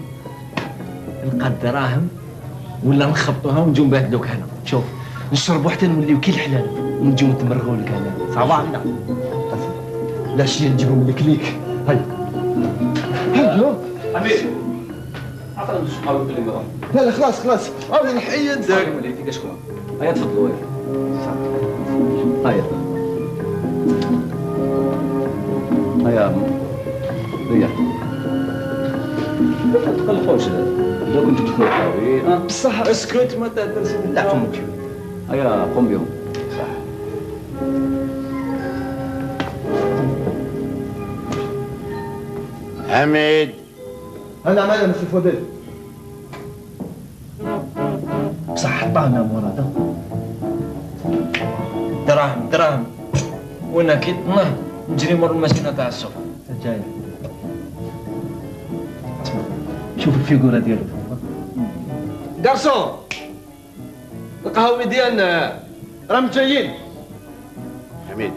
نلقى الدراهم ولا نخبطوها ونجيو نبهدلوك هنا. شوف نشربوا حتى نوليو كي الحلال ونجيو نتمرغوا لك هنا. صافا العشيه نجيبهم لك ليك. هيا حميد عطنا نص قهوه اللي مرة. لا خلاص انا نحيد داك. هيا تفضلوا. هيا ما تقلقوش. اذا كنتوا تدخلوا قهوي بصح اسكت ما تهدرش تاع فمك. هيا قوم بهم. حميد انا مالا مسي فضيل. بصح حطانا مراد. دراهم دراهم وانا كي نهض نجري مور الماكينه تاع السوق. جاي اسمع شوف الفيغوره ديالو. جارسون القهوي ديالنا راهم جايين. حميد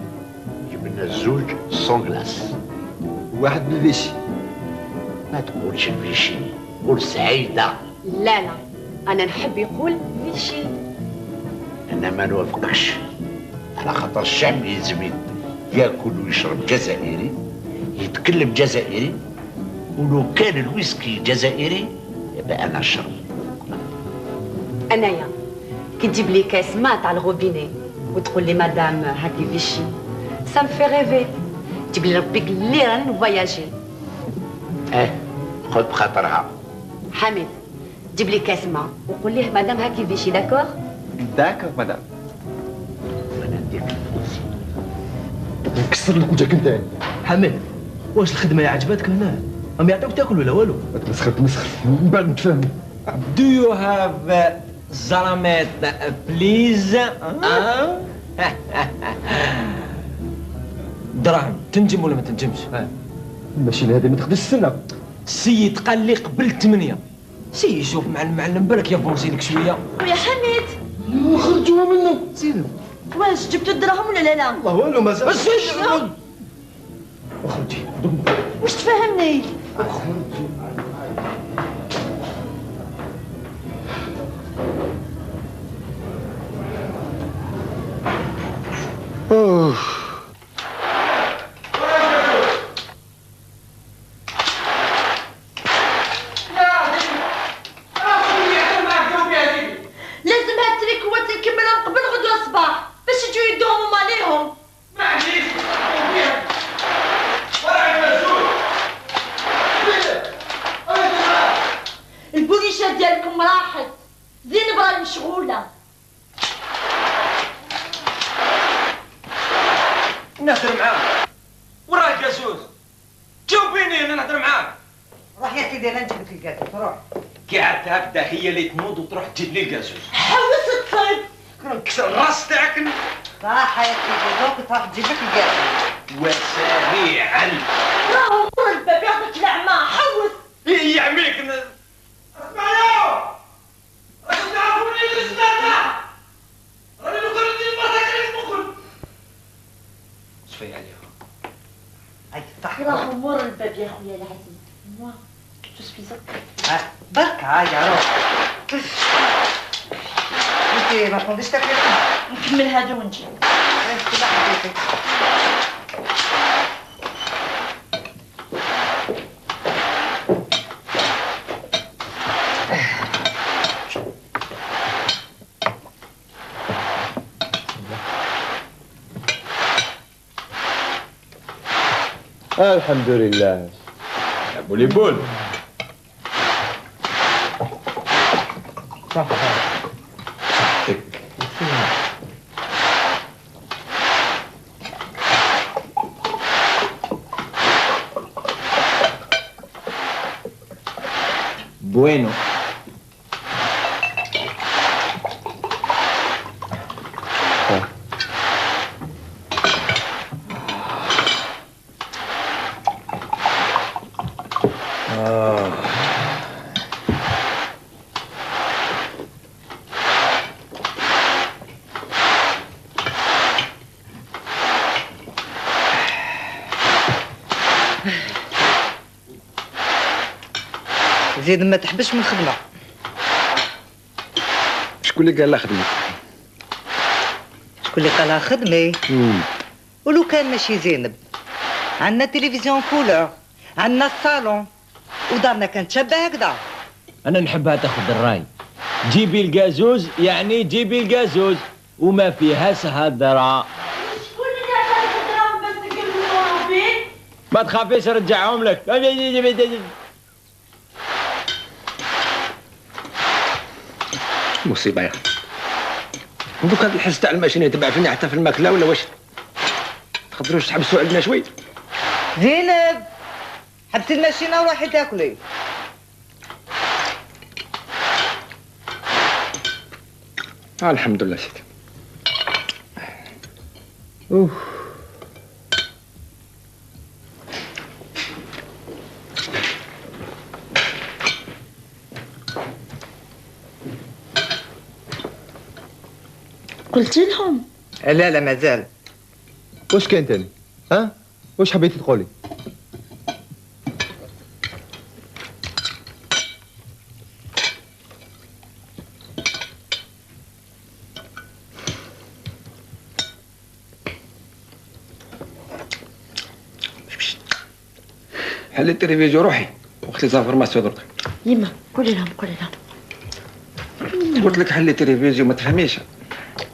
جيب لنا الزوج سون كلاس. واحد بالفيشي. ما تقولش الفيشي قول سعيده. لا لا انا نحب يقول فيشي. انا ما نوافقكش على خاطر الشعب يلزم ياكل ويشرب جزائري يتكلم جزائري ولو كان الويسكي جزائري يبقى انا شر. انايا كي تجيب لي كاس ما تاع الغوبيني وتقول لي مدام هاكي فيشي سا مفي ريفي. تجيب لي ربيك الليره نفواياجي. خذ بخاطرها. حميد جيب لي كاس ما وقول ليه مدام هاكي فيشي. داكور داكور مدام. انا نديك الفلوس نكسر لك وجهك انت. حميد واش الخدمه عجبتك هنا؟ هم يعطيوك تاكل ولا والو؟ تمسخر من بعد نتفاهم. Do you have زرامات بليز؟ دراهم تنجم ولا ما تنجمش؟ ماشي لهذه ما تقدرش تستنى. السيد قال لي قبل 8. سي شوف مع المعلم بالك يفونسي لك شويه. ويا حميد خرجوها منه. زينب واش جبتوا الدراهم ولا لا؟ والله والو مازال. اخرجي واش تفهمني؟ لازم هاد التريكوات نكملهم قبل غدوه الصباح باش يجيو يدوهم هما ليهم. ما عنديش البوليشة ديالكم راحت. زينب راهي مشغولة. نهضر معاك. وين راه الكاسوس؟ جاوبيني انا نهضر معاك. روح يا سيدي انا نجيب لك الكاسوس. روح. كي عاد هكذا هي اللي تنوض وتروح تجيب لي الكاسوس. حوس الطيب. نكسر الراس تاعك. صح يا سيدي دوك تروح تجيب لك الكاسوس. وسريعا. راهو مر الباب يعطيك العمى. حوس. يعميك. اسمعوا راكم تعرفوني الاسنانة راني نقول لي المساكن المخل. صفي عليها. اي صح. راهو مر الباب يا خويا العزيز. موا جو سوي زك. برك هاي روح. انت ما تنوضيش تاكلي. نكمل هذا ونجي. كل حبيبتي. الحمد لله. بولي بول. صح. بوينو. زيد ما تحبش من الخدمة. شكون اللي قال لها خدمة؟ شكون اللي قالها خدمة؟ ولو كان ماشي زينب عندنا تلفزيون كولور، عندنا الصالون ودارنا كانت شابة هكذا. انا نحبها تاخذ الراي. جيبي القازوز يعني جيبي القازوز وما فيهاش هدرة. شكون اللي عطاك الدراهم باش نقلبوا بيه؟ ما تخافيش نرجعهم لك. مصيبة يا اخي. دوك هاد الحس تاع الماشينه يتبع فينا حتى في الماكله ولا واش؟ تقدروش تحبسوا عندنا شوي؟ زينب حبسي الماشينة وروحي تاكلي. الحمد لله سيدي. اوف. قلت لهم؟ لا لا مازال. واش كاين تاني؟ ها؟ واش حبيتي تقولي؟ حل التلفزيون روحي وقت لي زانفورماسيون درك. يما قولي لهم قولي لهم. قلت لك حل التلفزيون ما تفهميش.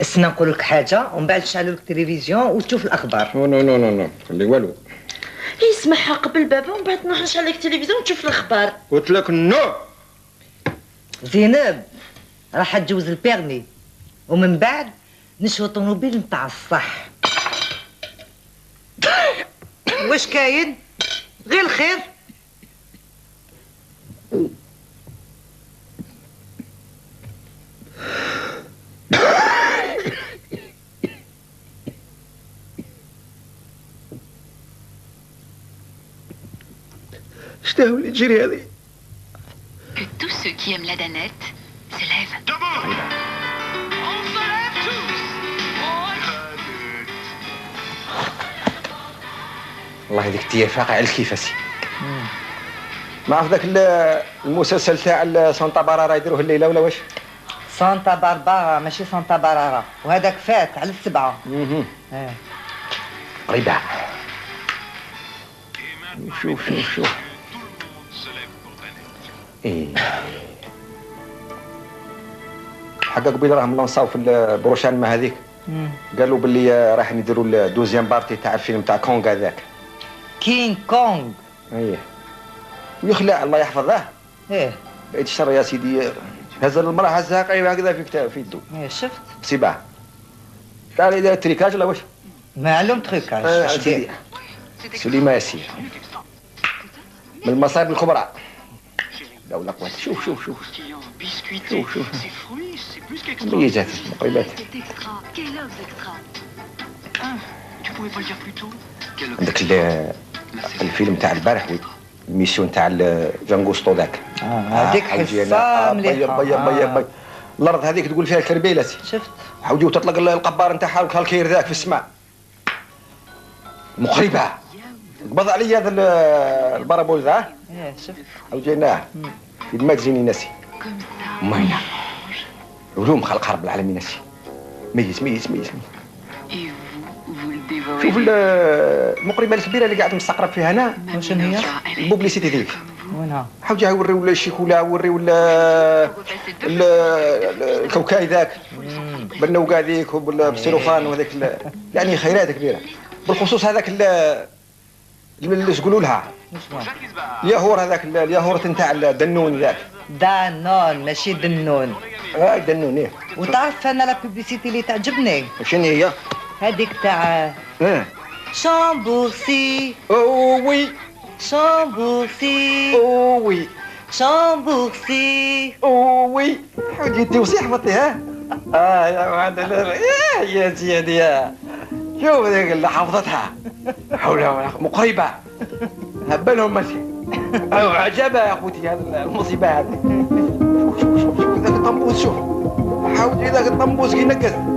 استنى نقول لك حاجه ومن بعد تشعلوا لك التلفزيون وتشوف الاخبار. نو نو نو نو نو خلي والو. يسمعها قبل بابا ومن بعد نروح نشعل لك التلفزيون وتشوف الاخبار. قلت لك نو. زينب راح تجوز البيرمي ومن بعد نشوي طوموبيل نتاع الصح. واش كاين؟ غير الخير. شتاهو اللي تجري هذه؟ Que tous ceux qui aiment la danette se lèvent. والله هذيك التيافاقة على الكيفاسي. ما عرف ذاك المسلسل تاع سانتا بارارا يديروه الليله ولا واش؟ سانتا باربارا ماشي سانتا بارارا، وهذاك فات على السبعه. قريبة. شوف شوف شوف. ايه حقا قبيله راهم لانصاو في البروشان ما هذيك. قالوا باللي راح يديروا الدوزيام بارتي تاع الفيلم تاع كونغ هذاك. كينغ كونغ. ايه ويخلع الله يحفظه. ايه بعيد الشر يا سيدي. هز المراه هزها قريبه هكذا في يدو. ايه شفت؟ سيباه. تعال يدير تريكاج ولا واش؟ معلوم تريكاج. سيدي سليمه ياسير من المصايب الكبرى. لا ولا قوة. شوف شوف شوف شوف شوف ميزات مقيبات. عندك الفيلم تاع البارح الميسيون تاع جانغوستو ذاك. هذيك حصه مليحه. بيا الارض هذيك تقول فيها كربيلاتي. شفت؟ حاوديو تطلق القبار نتاعها وكالكير ذاك في السماء. مقربه. قبض علي هذا البارابول ذا. ايه شفت؟ وجيناه في الماجزيني ناسي. ماينا علوم خلق رب العالمين ناسي. ميز ميز ميز. شوف المقربه الكبيره اللي قاعد مستقرب فيها هنا. شنو هي؟ البوبليسيتي ذيك. وينها؟ حاولوا يوريو ولا الشيكولا وريو الكوكاي ذاك بالنوقا ذيك وبالسيروفان وهذاك يعني خيرات كبيره. بالخصوص هذاك اللي تقولوا لها الياهور هذاك الياهورت نتاع الدنون ذاك. دانون ماشي دنون. دنون ايه. وتعرف انا لا بوبليسيتي اللي تعجبني شنو هي؟ هذيك تاع شامبورسي. وي شامبورسي. وي شامبورسي. وي حاول يدي وصيحبطي ها. يا واحد يا سيدي يا شوف ذيك اللي حافظتها. حول ولا قوة. مقربة هبلهم ماشي. عجبها يا اخوتي هذه المصيبة هذه. شوف شوف شوف ذاك الطنبوس. شوف حاول ذاك الطنبوس كي ينقز.